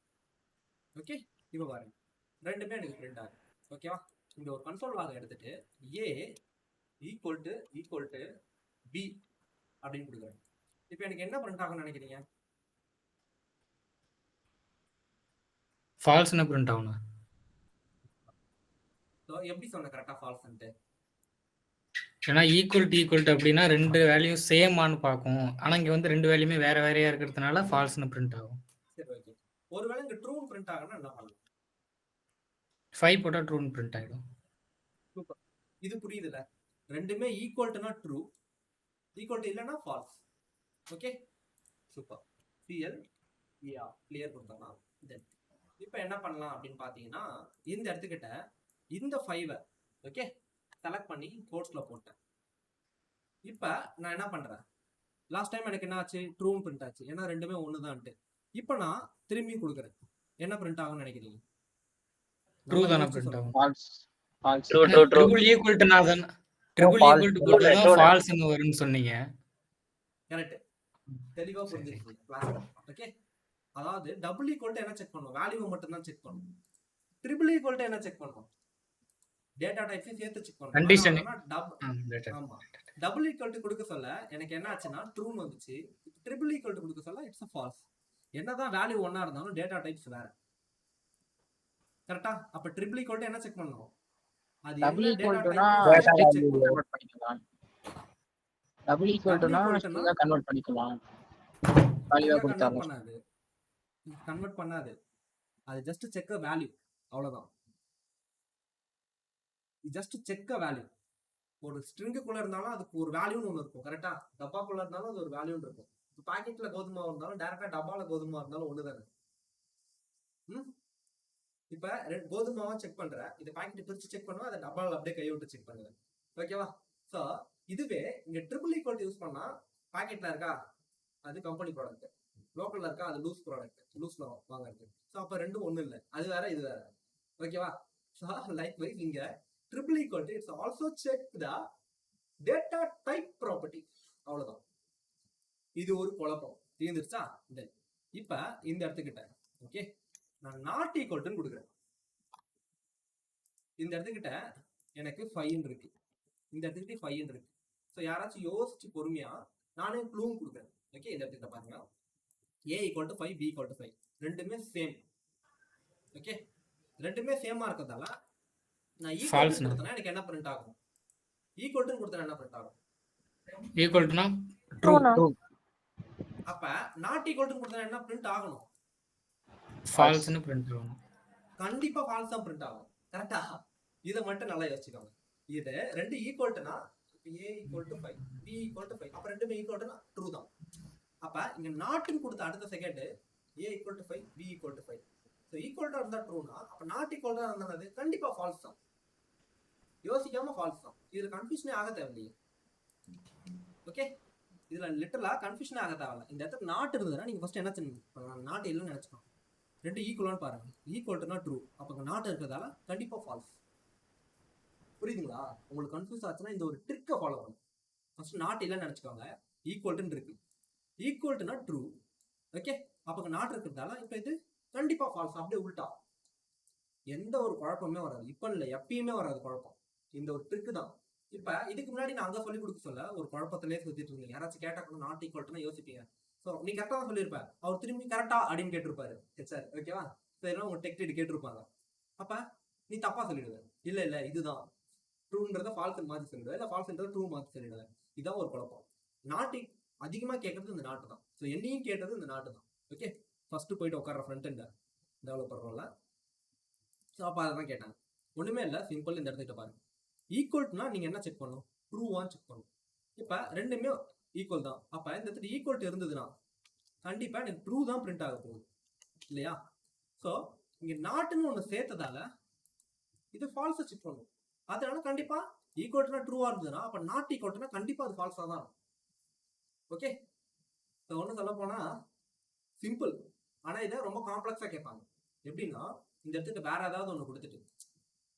ஓகே, இப்போ பாருங்க ரெண்டுமே எனக்கு பிரிண்ட் ஆகும். ஓகேவா? இந்த ஒரு கன்சோல் லாக் எடுத்துட்டு ஏ ஈக்குவல் டு பி அப்படின்னு கொடுக்குறேன். இப்போ எனக்கு என்ன பிரிண்ட் ஆகும்னு நினைக்கிறீங்க?
ஃபால்ஸ்னு பிரிண்ட் ஆகும்.
ஸோ எப்படி சொன்ன கரெக்டாக ஃபால்ஸ்ன்ட்டு?
ஏன்னா ஈக்குவல் அப்படின்னா ரெண்டு வேல்யூ சேமானு பார்க்கும். ஆனால் இங்கே வந்து ரெண்டு வேல்யூமே வேற வேறையா இருக்கிறதுனால ஃபால்ஸ்னு பிரிண்ட் ஆகும்.
சரி, ஓகே. ஒருவேளை இங்கே ட்ரூ பிரிண்ட் ஆகும்னா என்ன பண்ணலாம்?
5 போட்டால் ட்ரூன்னு பிரிண்ட் ஆகிடும்.
சூப்பர், இது புரியுதுல்ல? ரெண்டுமே ஈக்குவல்ட்டுனா ட்ரூ, ஈக்குவல் இல்லைன்னா false. Okay, super. CL AR clear கொடுத்தோம்னா தென் இப்போ என்ன பண்ணலாம் அப்படின்னு பார்த்தீங்கன்னா இந்த இடத்துக்கிட்ட இந்த 5 ஓகே செலக்ட் பண்ணி கோட்ஸில் போட்டேன். இப்போ நான் என்ன பண்ணுறேன்? லாஸ்ட் டைம் எனக்கு என்ன ஆச்சு? ட்ரூன்னு பிரிண்ட் ஆச்சு, ஏன்னா ரெண்டுமே ஒன்று தான்ட்டு. இப்போ நான் திரும்பி கொடுக்குறேன். என்ன பிரிண்ட் ஆகும்னு நினைக்கிறீங்க?
ட்ரூ தானே பிரிண்ட் ஆகும்.
False.
True triple equal to நான் தான் ட்ரிபிள் ஈக்குவல் டு போட்டா ஃபால்ஸ்னு வரும்னு சொன்னீங்க.
கரெக்ட், தெளிவாக புரிஞ்சிருக்கீங்க. ஓகே, அதாவது டபுள் ஈக்குவல் என்ன செக் பண்ணும்? வேல்யூவை மட்டும் தான் செக் பண்ணும். ட்ரிபிள் ஈக்குவல் என்ன செக் பண்ணும்? டேட்டா டைப்ஸையும் சேர்த்து செக் பண்ணும்.
கண்டிஷன்.
ஆமா, டபுள் ஈக்குவல் கொடுக்க சொல்ல எனக்கு என்ன ஆச்சுன்னா ட்ரூன்னு வந்துச்சு. ட்ரிபிள் ஈக்குவல் கொடுக்க சொல்ல இட்ஸ் a ஃபால்ஸ். என்னதான் வேல்யூ ஒண்ணா இருந்தாலும் டேட்டா டைப்ஸ் வேற. கரெக்ட்டா? அப்ப ட்ரிபிள் ஈக்குவல் என்ன செக் பண்ணனும்? அது
டபுள்
என்ன
ஈக்குவல்
டேட்டா
டுனா
டைப்
கன்வர்ட் பண்ணிக்கலாம். டபுள் ஈக்குவல் டுனா ஸ்ட்ரிங்கா கன்வர்ட் பண்ணிக்கலாம். வேல்யூவா கொடுத்தாலும்
பண்ணாது. கன்வர்ட் பண்ணாது. அது ஜஸ்ட் செக் a வேல்யூ, அவ்வளவுதான். Just check a value. ஒரு ஸ்ட்ரிங்குக்குள்ள இருந்தாலும் அதுக்கு ஒரு வேல்யூன்னு ஒன்று இருக்கும். கரெக்டா? டப்பாக்குள்ள இருந்தாலும் அது ஒரு வேல்யூன்னு இருக்கும். இப்போ பாக்கெட்ல கோதுமை இருந்தாலும் டைரக்டா டப்பால கோதுமை இருந்தாலும் ஒன்று தானே. இப்போ கோதுமாவா செக் பண்ற, இந்த பாக்கெட் பிரிச்சு செக் பண்ணுவா, அதை டப்பால அப்படியே கை விட்டு செக் பண்ணுவேன். ஓகேவா? ஸோ இதுவே இங்க ட்ரிபிள் ஈக்குவல் யூஸ் பண்ணா பாக்கெட்ல இருக்கா அது கம்பெனி ப்ராடக்ட், லோக்கல்ல இருக்கா அது லூஸ் ப்ராடக்ட், லூஸ்ல வாங்குறது. ஸோ அப்போ ரெண்டும் ஒன்றும் இல்லை, அது வேற இது வேற. ஓகேவா? ஸோ லைக் வைஸ் இங்க triple equal it's also check the data type property. அவ்வளவுதான். இது ஒரு குழப்பம் தீர்ந்துருச்சா? தென் இப்ப இந்த இடத்துக்கிட்ட ஓகே நான் நாட் ஈக்குவல் கொடுக்குறேன். இந்த இடத்துக்கிட்ட எனக்கு 5 இருக்கு, இந்த இடத்துக்கிட்ட 5 இருக்கு. ஸோ யாராச்சும் யோசிச்சு பொறுமையா நானே க்ளூவும் கொடுக்குறேன். ஓகே, இந்த இடத்துக்கிட்ட பாருங்க, A equal to 5, B equal to 5 ரெண்டுமே சேம். ஓகே, ரெண்டுமே சேமா இருக்கிறதால நான் ஈக்குவல் கொடுத்தனா எனக்கு என்ன பிரிண்ட் ஆகும்? ஈக்குவல் டு கொடுத்தனா என்ன பிரிண்ட் ஆகும்?
ஈக்குவல் டுனா ட்ரூ.
அப்ப நாட் ஈக்குவல் டு கொடுத்தனா என்ன பிரிண்ட் ஆகணும்?
ஃபால்ஸ்னு பிரிண்ட் ஆகும்.
கண்டிப்பா ஃபால்ஸ் தான் பிரிண்ட் ஆகும். கரெக்ட்டா? இத மட்டும் நல்லா யோசிச்சுக்கோங்க. இது ரெண்டு ஈக்குவல்னா a equal to 5, b equal to 5, அப்ப ரெண்டுமே ஈக்குவல்னா ட்ரூ தான். அப்ப இங்க நாட்னு கொடுத்த அடுத்த second a equal to 5, b equal to 5. So ஈக்குவல்டா இருந்தா ட்ரூனா, அப்ப நாட் ஈக்குவல்டா இருந்தானது கண்டிப்பா ஃபால்ஸ் தான். யோசிக்காம ஃபால்ஸ் தான். இதுல கன்ஃபியூஷனே ஆக தேவையில்லை. ஓகே, இதுல லிட்டரலா கன்ஃபியூஷனே ஆக தேவையில்லை. இந்த இடத்துல நாட் இருந்ததுன்னா நீங்க ஃபர்ஸ்ட் என்ன பண்ணலாம்? நாட் இல்லைன்னு நினைச்சுக்கோங்க. ரெண்டு ஈக்குவலான்னு பாருங்க. ஈக்குவல்னா ட்ரூ, அப்ப நாட் இருக்கிறதால கண்டிப்பா ஃபால்ஸ். புரியுதுங்களா? உங்களுக்கு கன்ஃபியூஸ் ஆச்சுன்னா இந்த ஒரு ட்ரிக்கை ஃபாலோ பண்ணுங்க. ஃபர்ஸ்ட் நாட் இல்லைன்னு நினைச்சுக்கோங்க, ஈக்குவல்னு இருக்கு, ஈக்குவல்னா ட்ரூ. ஓகே, அப்ப நாட் இருக்கிறதால இப்ப இது கண்டிப்பா ஃபால்ஸ். அப்படியே உல்டா எந்த ஒரு குழப்பமே வராது. இப்ப இல்லை, எப்பயுமே வராது குழப்பம். இந்த ஒரு ட்ரிக்கு தான். இப்ப இதுக்கு முன்னாடி நான் அங்க சொல்லி கொடுக்க சொல்ல ஒரு குழப்பத்திலே சுத்திட்டு இருந்தீங்க. யாராச்சும் கேட்டா கூட நாட் ஈக்குவல்னா யோசிப்பீங்க. ஸோ நீ கரெக்டா தான் சொல்லியிருப்ப, அவர் திரும்பி கரெக்டா அப்படின்னு கேட்டிருப்பாரு சார். ஓகேவா? சரி, உங்க டெக்னிக் கேட்டிருப்பாங்க. அப்ப நீ தப்பா சொல்லிடுவேன். இல்ல இல்ல இதுதான் ட்ரூன்றத ஃபால்ஸ் மாத்தி சொல்லிடுவேன், இல்ல ஃபால்ஸ்ன்றத ட்ரூ மாத்தி சொல்லிடுவேன். இதான் ஒரு குழப்பம். நாட் அதிகமா கேட்கறது இந்த நாட்டு தான். ஸோ என்னையும் கேட்டது இந்த நாட்டு தான். ஓகே, ஃபர்ஸ்ட் போயிட்டு உட்கார ஃப்ரண்ட் எண்ட் டெவலப்பர் ரோல்ல. ஸோ அப்போ அதை தான் கேட்டாங்க. ஒண்ணுமே இல்லை, சிம்பிள். இந்த இடத்துக்கிட்ட பாருங்க, ஈக்குவல்னா நீங்க என்ன செக் பண்ணணும், ட்ரூவான்னு செக் பண்ணணும். இப்போ ரெண்டுமே ஈக்குவல் தான். அப்போ இந்த இடத்துல ஈக்குவல் இருந்ததுன்னா கண்டிப்பா எனக்கு ட்ரூ தான் பிரிண்ட் ஆக போகுது இல்லையா? ஸோ இங்க நாட்டுன்னு ஒன்று சேர்த்ததால இது ஃபால்ஸை செக் பண்ணும். அதனால கண்டிப்பா ஈக்குவல்னா ட்ரூவா இருந்ததுன்னா அப்ப நாட் ஈக்குவல்னா கண்டிப்பா அது ஃபால்ஸா தான் இருக்கும். ஓகே, ஒன்று சொல்ல போனா சிம்பிள், ஆனா இதை ரொம்ப காம்ப்ளெக்ஸா கேட்பாங்க. எப்படின்னா இந்த இடத்துக்கு வேற ஏதாவது ஒன்று கொடுத்துட்டு,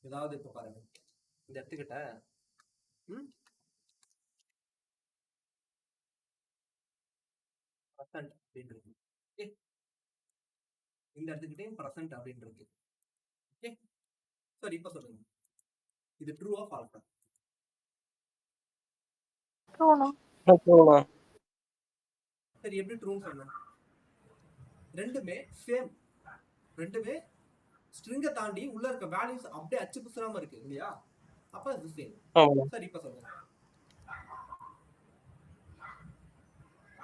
ஏதாவது இப்போ பாருங்க, இந்த இடத்துக்கிட்ட பிரசன்ட் அப்படின்னு இருக்கு. ஓகே, இந்த இடத்துக்கிட்டையும் பிரசன்ட் அப்படின்னு இருக்கு. ஓகே, சரி இப்போ சொல்லுங்க, இது ட்ரூவா ஃபால்ஸா?
ட்ரூண்ணா.
சரி, எப்படி ட்ரூன்னு சொன்னேன்? ரெண்டுமே சேம், ரெண்டுமே ஸ்ட்ரிங்கை தாண்டி உள்ள இருக்க வேல்யூஸ் அப்படியே அச்சு புசுறாம இருக்கு இல்லையா? அப்ப அது சேம்.
ஆமாண்ணா.
சரி இப்ப சொல்லுங்க,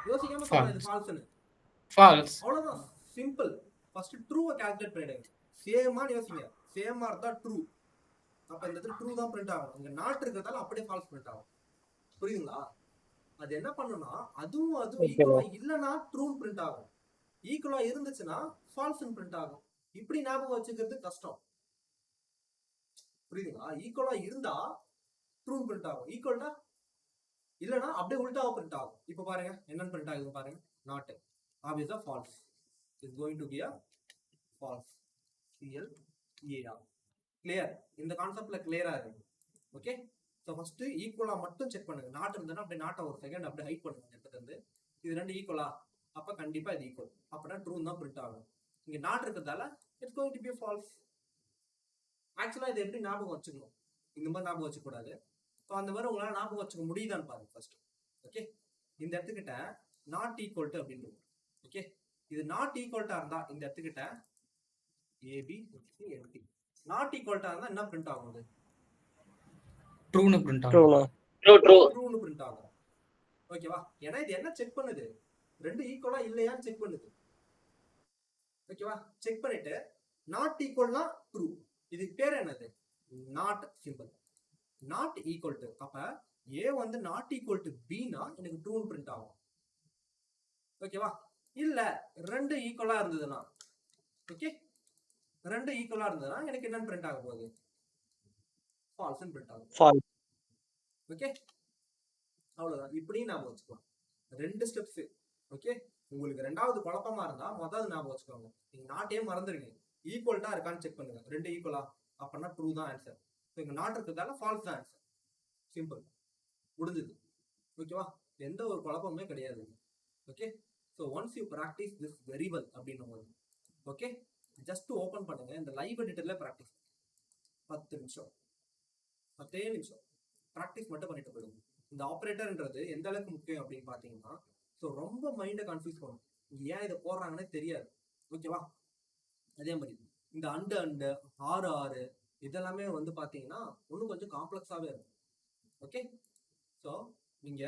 யோசிக்காம சொல்லுங்க இது ஃபால்ஸ்னு.
ஃபால்ஸ்.
அவ்வளவுதான், சிம்பிள். ஃபர்ஸ்ட் ட்ரூவை கால்குலேட் பண்ணிடுங்க. சேமான்னு யோசிங்க, சேமா இருந்தா ட்ரூ. அப்ப இந்த இடத்துல ட்ரூ தான் பிரிண்ட் ஆகும். இங்க நாட் இருக்கிறதால அப்படியே ஃபால்ஸ் பிரிண்ட் ஆகும். புரியுதுங்களா? அது என்ன பண்ணுனா அதுவும் ஈக்குவலா இல்லைன்னா ட்ரூ பிரிண்ட் ஆகும், ஈக்குவலா இருந்துச்சுன்னா ஃபால்ஸ் பிரிண்ட் ஆகும். இப்படி ஞாபகம் வச்சுக்கிறது கஷ்டம். புரியுதுங்களா? ஈக்குவலா இருந்தா ட்ரூ பிரிண்ட் ஆகும், ஈக்குவல்னா இல்லைன்னா அப்படியே உல்டாவா பிரிண்ட் ஆகும். இப்போ பாருங்க என்னன்னு பிரிண்ட் ஆகுது பாருங்க, நாட் ஆப்வியஸா false is going to be a false. CLEAR. Clear? இந்த கான்செப்ட்ல கிளியரா இருக்கு. ஓகே, ஸோ ஃபர்ஸ்ட் ஈக்குவலா மட்டும் செக் பண்ணுங்க. நாட் இருந்ததுன்னா அப்படியே நாட்டை ஒரு செகண்ட் அப்படியே ஹைட் பண்ணுங்க இடத்துல இருந்து. இது ரெண்டு ஈக்குவலா? அப்ப கண்டிப்பா இது ஈக்குவல், அப்படின்னா ட்ரூ தான் பிரிண்ட் ஆகும். இங்க நாட் இருக்கிறதால it's going to B falls. ஆக்சுவலா இது எப்படி ஞாபகம் வச்சுக்கணும்? இந்த மாதிரி ஞாபகம் வச்சுக்க கூடாது. ஸோ அந்த மாதிரி உங்களால ஞாபகம் வச்சுக்க முடியுதான்னு பாருங்க ஃபர்ஸ்ட். ஓகே, இந்த இடத்துக்கிட்ட நாட் ஈக்குவல் டு அப்படின்னு. ஓகே, இது நாட் ஈக்குவல்ட்டா இருந்தா இந்த இடத்துக்கிட்ட ABCLT நாட் ஈக்குவல்ட்டா இருந்தா என்ன பிரிண்ட் ஆகும்?
ட்ரூன்னு பிரிண்ட் ஆகும்.
ட்ரூன்னு பிரிண்ட் ஆகும். ஓகேவா? ஏன்னா இது என்ன செக் பண்ணுது, ரெண்டு ஈக்குவலா இல்லையான்னு செக் பண்ணுது. ஓகேவா? செக் பண்ணிட்டு நாட் ஈக்குவல்னா ட்ரூ. இதுக்கு பேர் என்னது? Not simple. Not equal to, அப்ப A வந்து நாட் ஈக்குவல் டு Bனா எனக்கு ட்ரூன்னு பிரிண்ட் ஆகும். ஓகேவா? இல்ல ரெண்டு ஈக்குவலா இருந்ததுன்னா, ஓகே, ரெண்டு ஈக்குவலா இருந்ததுன்னா எனக்கு என்னன்னு பிரிண்ட் ஆக போகுது? ஃபால்ஸ்னு பிரிண்ட் ஆகும்.
ஃபால்ஸ்.
ஓகே, அவ்வளவுதான். இப்படியும் ஞாபகம் வச்சுக்கலாம். ரெண்டு ஸ்டெப்ஸ். ஓகே, உங்களுக்கு ரெண்டாவது குழப்பமா இருந்தா முதல்ல ஞாபகம் வச்சுக்கோங்க, நீங்க நாட்டே மறந்துருங்க, ஈக்குவல்ட்டா இருக்கான்னு செக் பண்ணுங்க. ரெண்டு ஈக்குவலா அப்படின்னா ட்ரூ தான் ஆன்சர். இங்க நாட் இருக்கிறதால ஃபால்ஸ் தான் ஆன்சர். சிம்பிள், முடிஞ்சது. ஓகேவா? எந்த ஒரு குழப்பமே கிடையாது. Okay, so once you practice this very well அப்படின்னும் போது, ஓகே, ஜஸ்ட் ஓப்பன் பண்ணுங்க இந்த லைவ் எடிட்டர்ல ப்ராக்டிஸ் 10 நிமிஷம், 10 நிமிஷம் ப்ராக்டிஸ் மட்டும் பண்ணிட்டு போயிடுங்க. இந்த ஆப்ரேட்டர்ன்றது எந்த அளவுக்கு முக்கியம் அப்படின்னு பார்த்தீங்கன்னா, ஸோ ரொம்ப மைண்டை கன்ஃபியூஸ் பண்ணும், ஏன் இதை போடுறாங்கன்னே தெரியாது. ஓகேவா? அதே மாதிரி இந்த அண்டு ஆறு இதெல்லாமே வந்து பார்த்தீங்கன்னா இன்னும் கொஞ்சம் காம்ப்ளெக்ஸாகவே இருக்கும். ஓகே, ஸோ நீங்க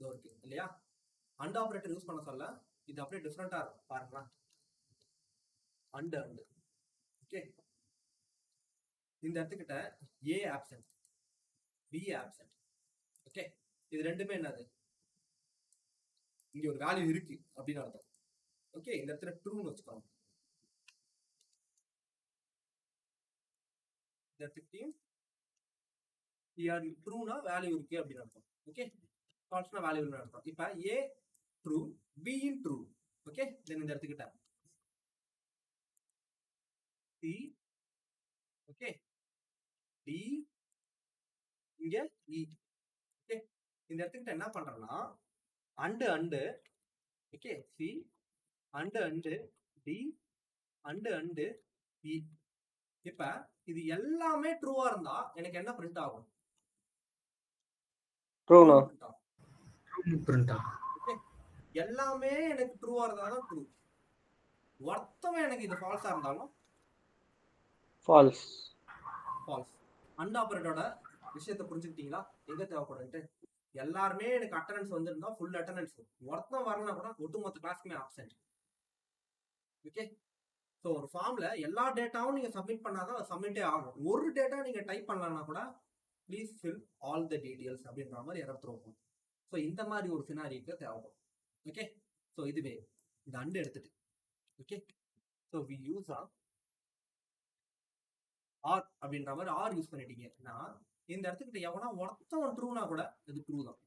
இருக்கு இல்லையா, அண்ட் ஆப்ரேட்டர் யூஸ் பண்ண சொல்ல இது அப்படியே டிஃப்ரெண்டா இருக்கும் பாருங்களா. அண்டு ஓகே, இந்த இடத்துக்கிட்ட A absent, B absent. Okay, இது ரெண்டுமே என்னது, இங்க ஒரு வேல்யூ இருக்கு அப்படின்னு அர்த்தம். ஓகே, இந்த இடத்துல ட்ரூன்னு வச்சுக்கோங்க. இந்த இடத்துக்கிட்டையும் ட்ரூனா வேல்யூ இருக்கு அப்படின்னு அர்த்தம். ஓகே, ஃபால்ஸ்னா வேல்யூ இல்லைன்னு அர்த்தம். இப்போ A true, B in true. Okay, then இந்த இடத்துக்கிட்ட C, ஓகே, D, இங்க E. ஓகே, இந்த இடத்துக்கிட்ட என்ன பண்றேன்னா and okay, C and D and E. இப்ப இது எல்லாமே ட்ரூவா இருந்தா எனக்கு என்ன பிரிண்ட் ஆகும்?
ட்ரூண்ணா.
பிரிண்ட் ஆகும்.
ஓகே, எல்லாமே எனக்கு ட்ரூவா இருந்தாதான் ட்ரூ. ஒருத்தமே எனக்கு இது ஃபால்ஸா இருந்தாலும்
ஃபால்ஸ்.
ஃபால்ஸ். அண்ட் ஆப்பரேட்டரோட விஷயத்தை புரிஞ்சுக்கிட்டீங்களா, எங்க தேவைப்படுன்ட்டு? எல்லாருமே எனக்கு அட்டண்டன்ஸ் வந்திருந்தா ஃபுல் அட்டண்டன்ஸ், ஒருத்தன் வரலனா கூட ஒட்டுமொத்த கிளாஸ்க்குமே ஆப்சென்ட். ஓகே, ஸோ ஒரு ஃபார்ம்ல எல்லா டேட்டாவும் நீங்க சப்மிட் பண்ணாதான் அது சப்மிட்டே ஆகும். ஒரு டேட்டா நீங்க டைப் பண்ணலன்னா கூட please fill all the details அப்படின்ற மாதிரி எரர் த்ரோ பண்ணும். ஸோ இந்த மாதிரி ஒரு சினாரிக்கு தேவைப்படும். ஓகே, ஸோ இதுவே இந்த அண்டு எடுத்துட்டு okay, so we use or அப்படின்ற மாதிரி ஆர் யூஸ் பண்ணிட்டீங்கன்னா இந்த இடத்துக்கிட்ட எவனா ஒருத்தவன் ட்ரூனா கூட இது ட்ரூ தான்,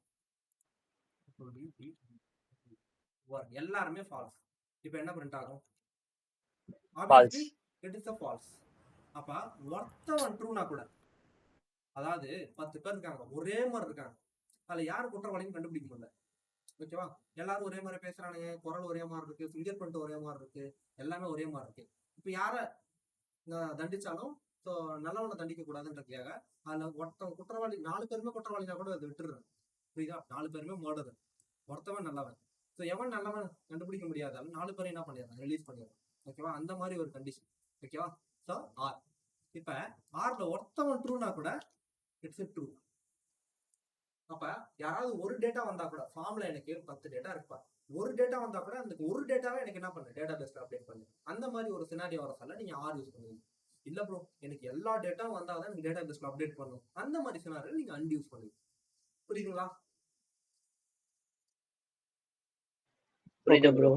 எல்லாருமே ஃபால்ஸ். இப்போ என்ன பிரிண்ட் ஆகும்? Obviously it is a false. அப்ப ஒருத்தவன் ட்ரூனா கூட, அதாவது 10 பேர் இருக்காங்க ஒரே மாதிரி இருக்காங்க, அதுல யாரு குற்றவாளின்னு கண்டுபிடிக்க முடியல. ஓகேவா, எல்லாரும் ஒரே மாதிரி பேசுறானுங்க, குரல் ஒரே மாதிரி இருக்கு, ஃபிங்கர் பிரிண்ட் ஒரே மாதிரி இருக்கு, எல்லாமே ஒரே மாதிரி இருக்கு. இப்போ யாரை தண்டிச்சாலும் ஸோ நல்லவனை தண்டிக்க கூடாதுன்றதுக்காக அதுல ஒருத்தவன் குற்றவாளி 4 பேருமே குற்றவாளினா கூட அதை விட்டுடுறேன். புரியுதா? 4 பேருமே மர்டர், ஒருத்தவன் நல்லவன். ஸோ எவன் நல்லவன் கண்டுபிடிக்க முடியாதாலும் 4 பேரும் என்ன பண்ணிடுறான், ரிலீஸ் பண்ணிடுறான். ஓகேவா, அந்த மாதிரி ஒரு கண்டிஷன். ஓகேவா, ஸோ ஆர். இப்போ ஆர்ல ஒருத்தவன் ட்ரூனா கூட இட்ஸ் எ ட்ரூ. அப்ப யாராவது ஒரு டேட்டா வந்தா கூட, ஃபார்ம்ல எனக்கு 10 டேட்டா இருப்பா, ஒரு டேட்டா வந்தா கூட அந்த ஒரு டேட்டாவே எனக்கு என்ன பண்ணு, டேட்டா பேஸ்ல அப்டேட் பண்ணு. அந்த மாதிரி ஒரு சினாரியோ வர சொல்ல நீங்க ஆர் யூஸ் பண்ணுவீங்க. இல்ல ப்ரோ எனக்கு எல்லா டேட்டாவும் வந்தாதான் எனக்கு டேட்டா பேஸ்ல அப்டேட் பண்ணும், அந்த மாதிரி சினாரியோ நீங்க அண்ட் யூஸ் பண்ணுவீங்க. புரியுதுங்களா?
புரியுது ப்ரோ.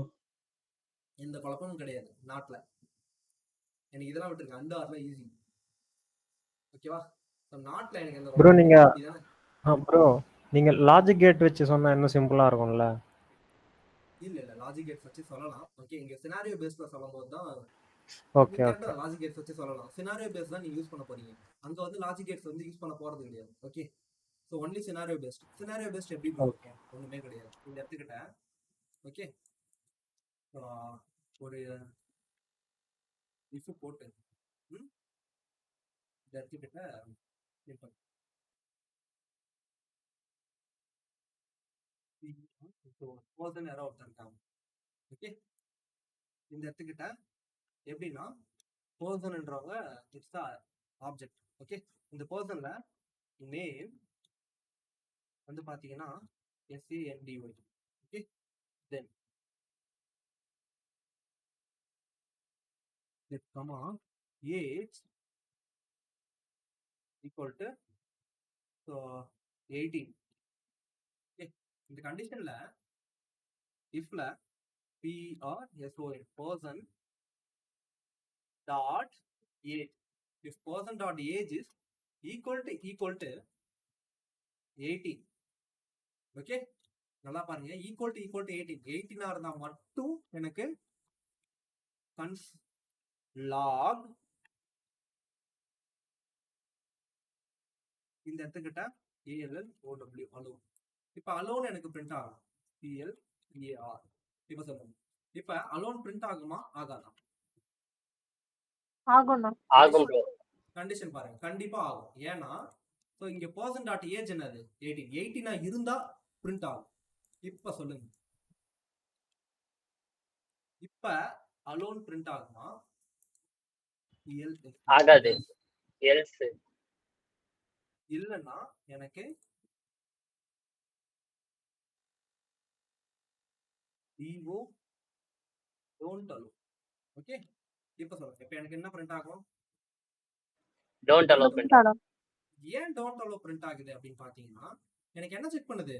எந்த குழப்பமும் கிடையாது நாட்ல. எனக்கு இதெல்லாம் விட்டுருங்க, அண்ட் ஆர்ல ஈஸி. ஓகேவா, நாட்ல எனக்கு எந்த
ப்ரோ நீங்க
குழப்பமும்
ப்ரோ நீங்க லாஜிக் கேட் வச்சு சொன்னா இன்னும் சிம்பிளா இருக்கும்ல?
இல்ல லாஜிக் கேட்ஸ் வச்சு சொல்லலாம். ஓகே, இங்க சினாரியோ பேஸ்ல சொல்லும்போது தான்
ஓகே
கரெக்டா லாஜிக் கேட்ஸ் வச்சு சொல்லலாம். சினாரியோ பேஸ் தான் நீங்க யூஸ் பண்ண போறீங்க, அங்க வந்து லாஜிக் கேட்ஸ் வந்து யூஸ் பண்ண போறது கிடையாது. Okay, so only scenario based. Scenario based எப்படி இருக்கும்? ஒண்ணுமே கிடையாது. இந்த இடத்துக்கிட்ட ஓகே, ஒரு இஃப் போட்டு இந்த இடத்துக்கிட்ட பர்சன் யாரோ ஒருத்தர் இருக்காங்க. ஓகே, இந்த இடத்துக்கிட்ட எப்படின்னா பர்சன்ன்றவங்க இட்ஸ் த ஆப்ஜெக்ட். ஓகே, இந்த பர்சன்ல நேம் வந்து பாத்தீங்கன்னா SANDY. Okay, then comma age equal to 18. Okay, இந்த கண்டிஷன்ல இஃப்ல PRSON person dot age, if person dot age is equal to 18. Okay, நல்லா பாருங்க, ஈக்குவல் டு 18 இருந்தா மட்டும் எனக்கு கன்ஸ் லாக் இந்த இடத்துக்கிட்ட ALLOW அலோன். இப்ப அலோன் எனக்கு பிரிண்ட் ஆகும் PLAR. இப்ப சொல்லுங்க, இப்ப அலோன் பிரிண்ட் ஆகுமா ஆகாதா?
ஆகும் ப்ரோ.
கண்டிஷன் பாருங்க, கண்டிப்பா ஆகும். ஏன்னா ஸோ இங்க பர்சன் டாட் ஏஜ் என்னது 18 இருந்தா பிரிண்ட் ஆகும். இப்ப சொல்லுங்க, இப்ப அலோன் பிரிண்ட் ஆகுமா?
ஆகாது. எல்ஸ்
இல்லைன்னா எனக்கு DO don't allow. ஓகே, இப்ப சொல்லுங்க, இப்ப எனக்கு என்ன பிரிண்ட் ஆகும்?
Don't allow print.
ஏன் டோன்ட் அலோ பிரிண்ட் ஆகுது அப்படின்னு பாத்தீங்கன்னா எனக்கு என்ன செக் பண்ணுது,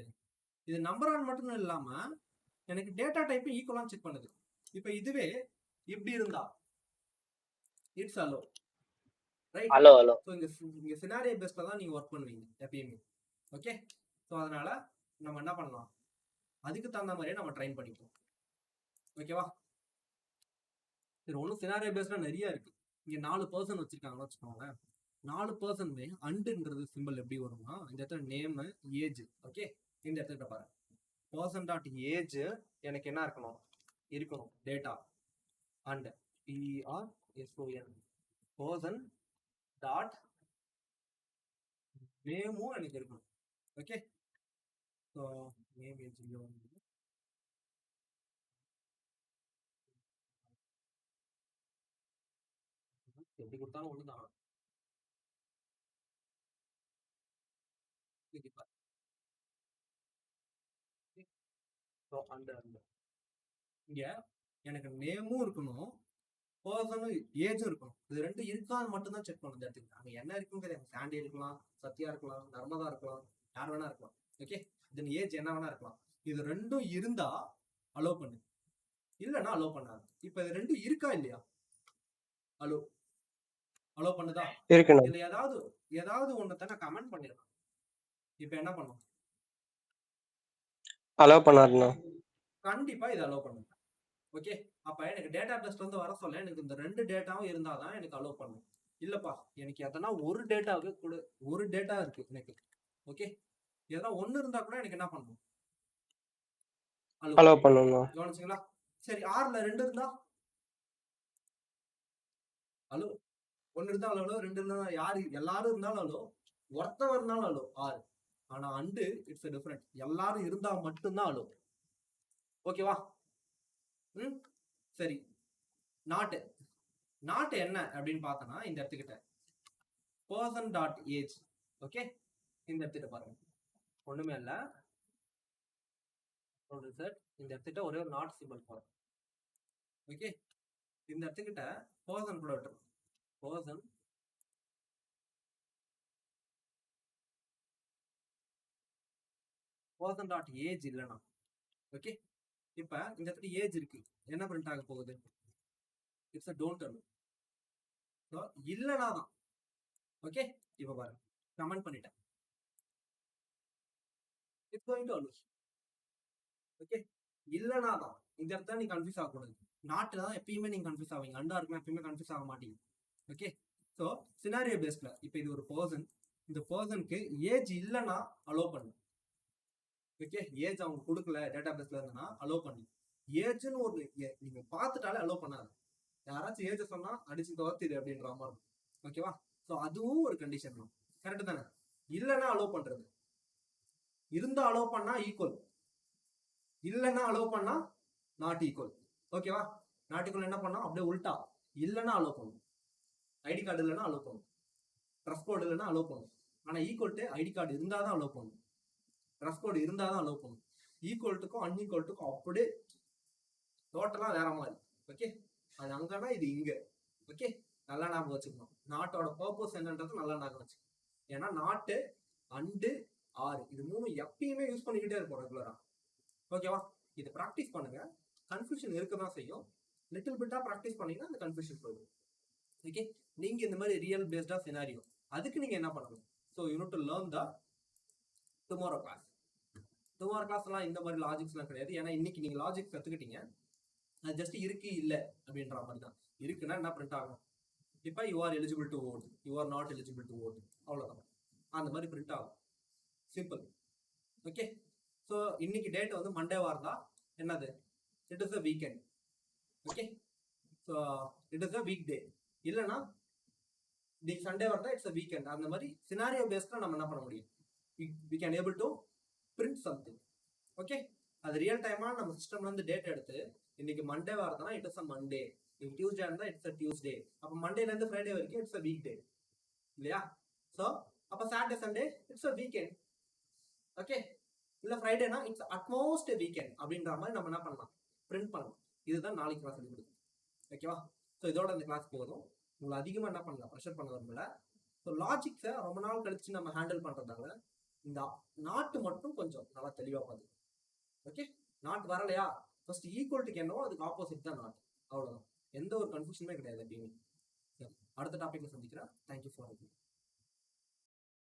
இது நம்பர் ஆன் மட்டும் இல்லாம எனக்கு டேட்டா டைப் ஈக்குவலான்னு செக் பண்ணுது. இப்ப இதுவே இப்படி இருந்தா it's allow, right?
Allow allow.
So இங்க சினாரியோ பேஸ்ல தான் நீங்க ஒர்க் பண்ணுவீங்க எப்பயுமே. ஓகே, ஸோ அதனால நம்ம என்ன பண்ணலாம், அதுக்கு தகுந்த மாதிரியே நம்ம ட்ரைன் பண்ணிப்போம். ஓகேவா, சரி, ஒன்றும் சினாரியோ பேஸ்ல நிறைய இருக்கு. இங்க 4 பர்சன் வச்சிருக்காங்கன்னு வச்சுக்கோங்களேன், 4 பர்சனுமே அண்டுன்றது சிம்பிள் எப்படி வரும்னா இந்த இடத்துல நேம் ஏஜ். ஓகே, இந்த இடத்துல பாருங்க, பர்சன் டாட் ஏஜ் எனக்கு என்ன இருக்கணும் data and PRSON person dot நேமும் எனக்கு இருக்கணும். ஓகே, ஸோ நேம் ஏஜ் எப்படி கொடுத்தாலும் ஒண்ணுதான். ஸோ அந்த இங்க எனக்கு நேமும் இருக்கணும், பர்சனும் ஏஜும் இருக்கணும். இது ரெண்டும் இருக்கான்னு மட்டும்தான் செக் பண்ணணும் இந்த இடத்துக்கு. அங்க என்ன இருக்குன்னு தெரியாது. சாண்டி இருக்கலாம், சத்யா இருக்கலாம், நர்மதா இருக்கலாம், யார் வேணா இருக்கலாம். ஓகே, தென் ஏஜ் என்ன வேணா இருக்கலாம். இது ரெண்டும் இருந்தா அலோவ் பண்ணு, இல்லைன்னா அலோவ் பண்ணாது. இப்ப இது ரெண்டும் இருக்கா இல்லையா? அலோவ் பண்ணுதா?
இருக்குண்ணா.
இதுல ஏதாவது ஒன்னத்தை நான் கமெண்ட் பண்ணிடலாம். இப்ப என்ன பண்ணும்?
அலோவ் பண்ணாருண்ணா.
கண்டிப்பா இதை அலோவ் பண்ணுங்க. ஓகே, அப்ப எனக்கு டேட்டா டெஸ்ட் வந்து வர சொல்ல எனக்கு இந்த 2 டேட்டாவும் இருந்தாதான் எனக்கு அலோவ் பண்ணும். இல்லப்பா எனக்கு எதனா ஒரு டேட்டாவுக்கு கூட, ஒரு டேட்டா இருக்கு எனக்கு, ஓகே, எதனா ஒண்ணு இருந்தா கூட எனக்கு என்ன பண்ணும்?
அலோவ் பண்ணணும்ண்ணா.
கவனிச்சிங்களா? சரி, ஆறுல 2 இருந்தா அலோ, 1 இருந்தா அலோ, 2 இருந்தா யாரு, எல்லாரும் இருந்தாலும் அலோ, ஒருத்தவர் இருந்தாலும் அலோ 6. ஆனா அண்டு இட்ஸ் டிஃபரெண்ட். எல்லாரும் இருந்தா மட்டும்தான் அலோ. ஓகேவா? சரி, நாட் என்ன அப்படின்னு பார்த்தோன்னா இந்த இடத்துக்கிட்ட பர்சன் டாட் ஏஜ். ஓகே, இந்த இடத்துக்கிட்ட பாருங்க, ஒண்ணுமே இல்லை. இந்த இடத்துக்கிட்ட ஒரே ஒரு நாட் சிம்பிள் போறோம். ஓகே, இந்த இடத்துக்கிட்ட பர்சன் கூட விட்டுரும். பர்சன் டாட் ஏஜ் இல்லைனா, ஓகே, இப்ப இந்த இடத்துல ஏஜ் இருக்கு, என்ன பிரிண்ட் ஆக போகுது? It's don't allow. இல்லைனா தான். ஓகே, இப்ப பாருங்க, கமெண்ட் பண்ணிட்டேன், it's going to allow. Okay, இல்லைனா தான். இந்த இடத்துல நீ கன்ஃபியூஸ் ஆகக்கூடாது. நாட்டில் தான் எப்பயுமே நீங்க கன்ஃபியூஸ் ஆவீங்க, அண்டா இருக்குமே எப்பயுமே கன்ஃபியூஸ் ஆக மாட்டீங்க. ஓகே, ஸோ சினாரியோ பேஸ்ட்ல இப்போ இது ஒரு பர்சன், இந்த பர்சனுக்கு ஏஜ் இல்லைன்னா அலோவ் பண்ணு. ஓகே, ஏஜ் அவங்க கொடுக்கல டேட்டா பேஸ்ல இருந்தனா அலோவ் பண்ணு. ஏஜ்னு ஒரு நீங்க பார்த்துட்டாலே அலோவ் பண்ணாது. யாராச்சும் ஏஜ் சொன்னா அடிச்சு துரத்திடு அப்படின்ற மாதிரி இருக்கும். ஓகேவா? ஸோ அதுவும் ஒரு கண்டிஷன் தான், கரெக்டு தானே? இல்லைன்னா அலோவ் பண்றது, இருந்தா அலோவ் பண்ணா ஈக்குவல், இல்லைன்னா அலோவ் பண்ணா நாட் ஈக்குவல். ஓகேவா? நாட் ஈக்குவல் என்ன பண்ணா அப்படியே உல்டா, இல்லைன்னா அலோவ் பண்ணும். ஐடி கார்டு இல்லைன்னா அலோவ் பண்ணும், ட்ரெஸ் கோடு இல்லைன்னா அலோவ் பண்ணும். ஆனால் ஈக்குவல்ட்டு ஐடி கார்டு இருந்தால் தான் அலோவ் பண்ணும், ட்ரெஸ் கோடு இருந்தால் தான் அலோவ் பண்ணும். ஈக்குவல்ட்டுக்கும் அன்ஈக்குவல்ட்டுக்கும் அப்படியே டோட்டலாக வேற மாதிரி. ஓகே, அது அங்கன்னா இது இங்கே. ஓகே, நல்லா ஞாபகம் வச்சுக்கணும். நாட்டோட பர்பஸ் என்னன்றது நல்லா ஞாபகம் வச்சுக்கணும். ஏன்னா நாட்டு, அண்டு, ஆறு இது 3 எப்பயுமே யூஸ் பண்ணிக்கிட்டே இருப்போம் ரெகுலரா. ஓகேவா? இது ப்ராக்டிஸ் பண்ணுங்க, கன்ஃபியூஷன் இருக்க தான் செய்யும். லிட்டில் பிட்டா ப்ராக்டிஸ் பண்ணீங்கன்னா அந்த கன்ஃபியூஷன் போயிடும். ஓகே, நீங்க இந்த மாதிரி ரியல் பேஸ்டா சினாரியோ, அதுக்கு நீங்க என்ன பண்ணணும்? So you need to learn the tomorrow class. Tomorrow கிளாஸ்லாம் இந்த மாதிரி லாஜிக்ஸ்லாம் கிடையாது. ஏன்னா இன்னைக்கு நீங்க லாஜிக் கத்துக்கிட்டீங்க, அது ஜஸ்ட் இருக்கு இல்லை அப்படின்ற மாதிரி தான். இருக்குன்னா என்ன பிரிண்ட் ஆகும்? இப்போ you are eligible to vote, you are not eligible to vote, அவ்வளோதான். அந்த மாதிரி பிரிண்ட் ஆகும், சிம்பிள். ஓகே, ஸோ இன்னைக்கு டேட் வந்து மண்டேவா இருந்தா என்னது? It is a weekend. Okay, so it is a week day. இல்லைன்னா இன்னைக்கு சண்டே வரதா இட்ஸ் அ வீக்கெண்ட். அந்த மாதிரி சினாரியோ பேஸ்ல நம்ம என்ன பண்ண முடியும்? we can able to print something. Okay, அது ரியல் டைமா நம்ம சிஸ்டம்ல இருந்து டேட் எடுத்து இன்னைக்கு மண்டே வரதுனா இட் இஸ் அ மண்டே, இன்னைக்கு டியூஸ்டே இருந்தா இட்ஸ் அ டியூஸ்டே. அப்போ மண்டேல இருந்து ஃப்ரைடே வரைக்கும் இட்ஸ் அ வீக் டே இல்லையா? ஸோ அப்போ Saturday Sunday it's a weekend. Okay, இல்லை ஃப்ரைடேனா இட்ஸ் அட்மோஸ்ட் வீக்கெண்ட் அப்படின்ற மாதிரி நம்ம என்ன பண்ணலாம்? பிரிண்ட் பண்ணலாம். இதுதான் நாளைக்கு கிளாஸ் சொல்லி கொடுக்கும். ஓகேவா? ஸோ இதோட இந்த கிளாஸ் போதும். உங்களை அதிகமாக என்ன பண்ணலாம்? ப்ரெஷர் பண்ண வரல. ஸோ லாஜிக்ஸை ரொம்ப நாள் கழிச்சு நம்ம ஹேண்டில் பண்ணுறதால இந்த நாட்டு மட்டும் கொஞ்சம் நல்லா தெளிவாக பார்த்து. ஓகே, நாட் வரலையா? ஃபர்ஸ்ட் ஈக்குவல்ட்டுக்கு என்னவோ அதுக்கு ஆப்போசிட் தான் நாட், அவ்வளோதான். எந்த ஒரு கன்ஃபியூஷனுமே கிடையாது அப்படின்னு. சரி, அடுத்த டாபிக்ல சந்திக்கிறேன். தேங்க்யூ ஃபார் வாட்சிங்.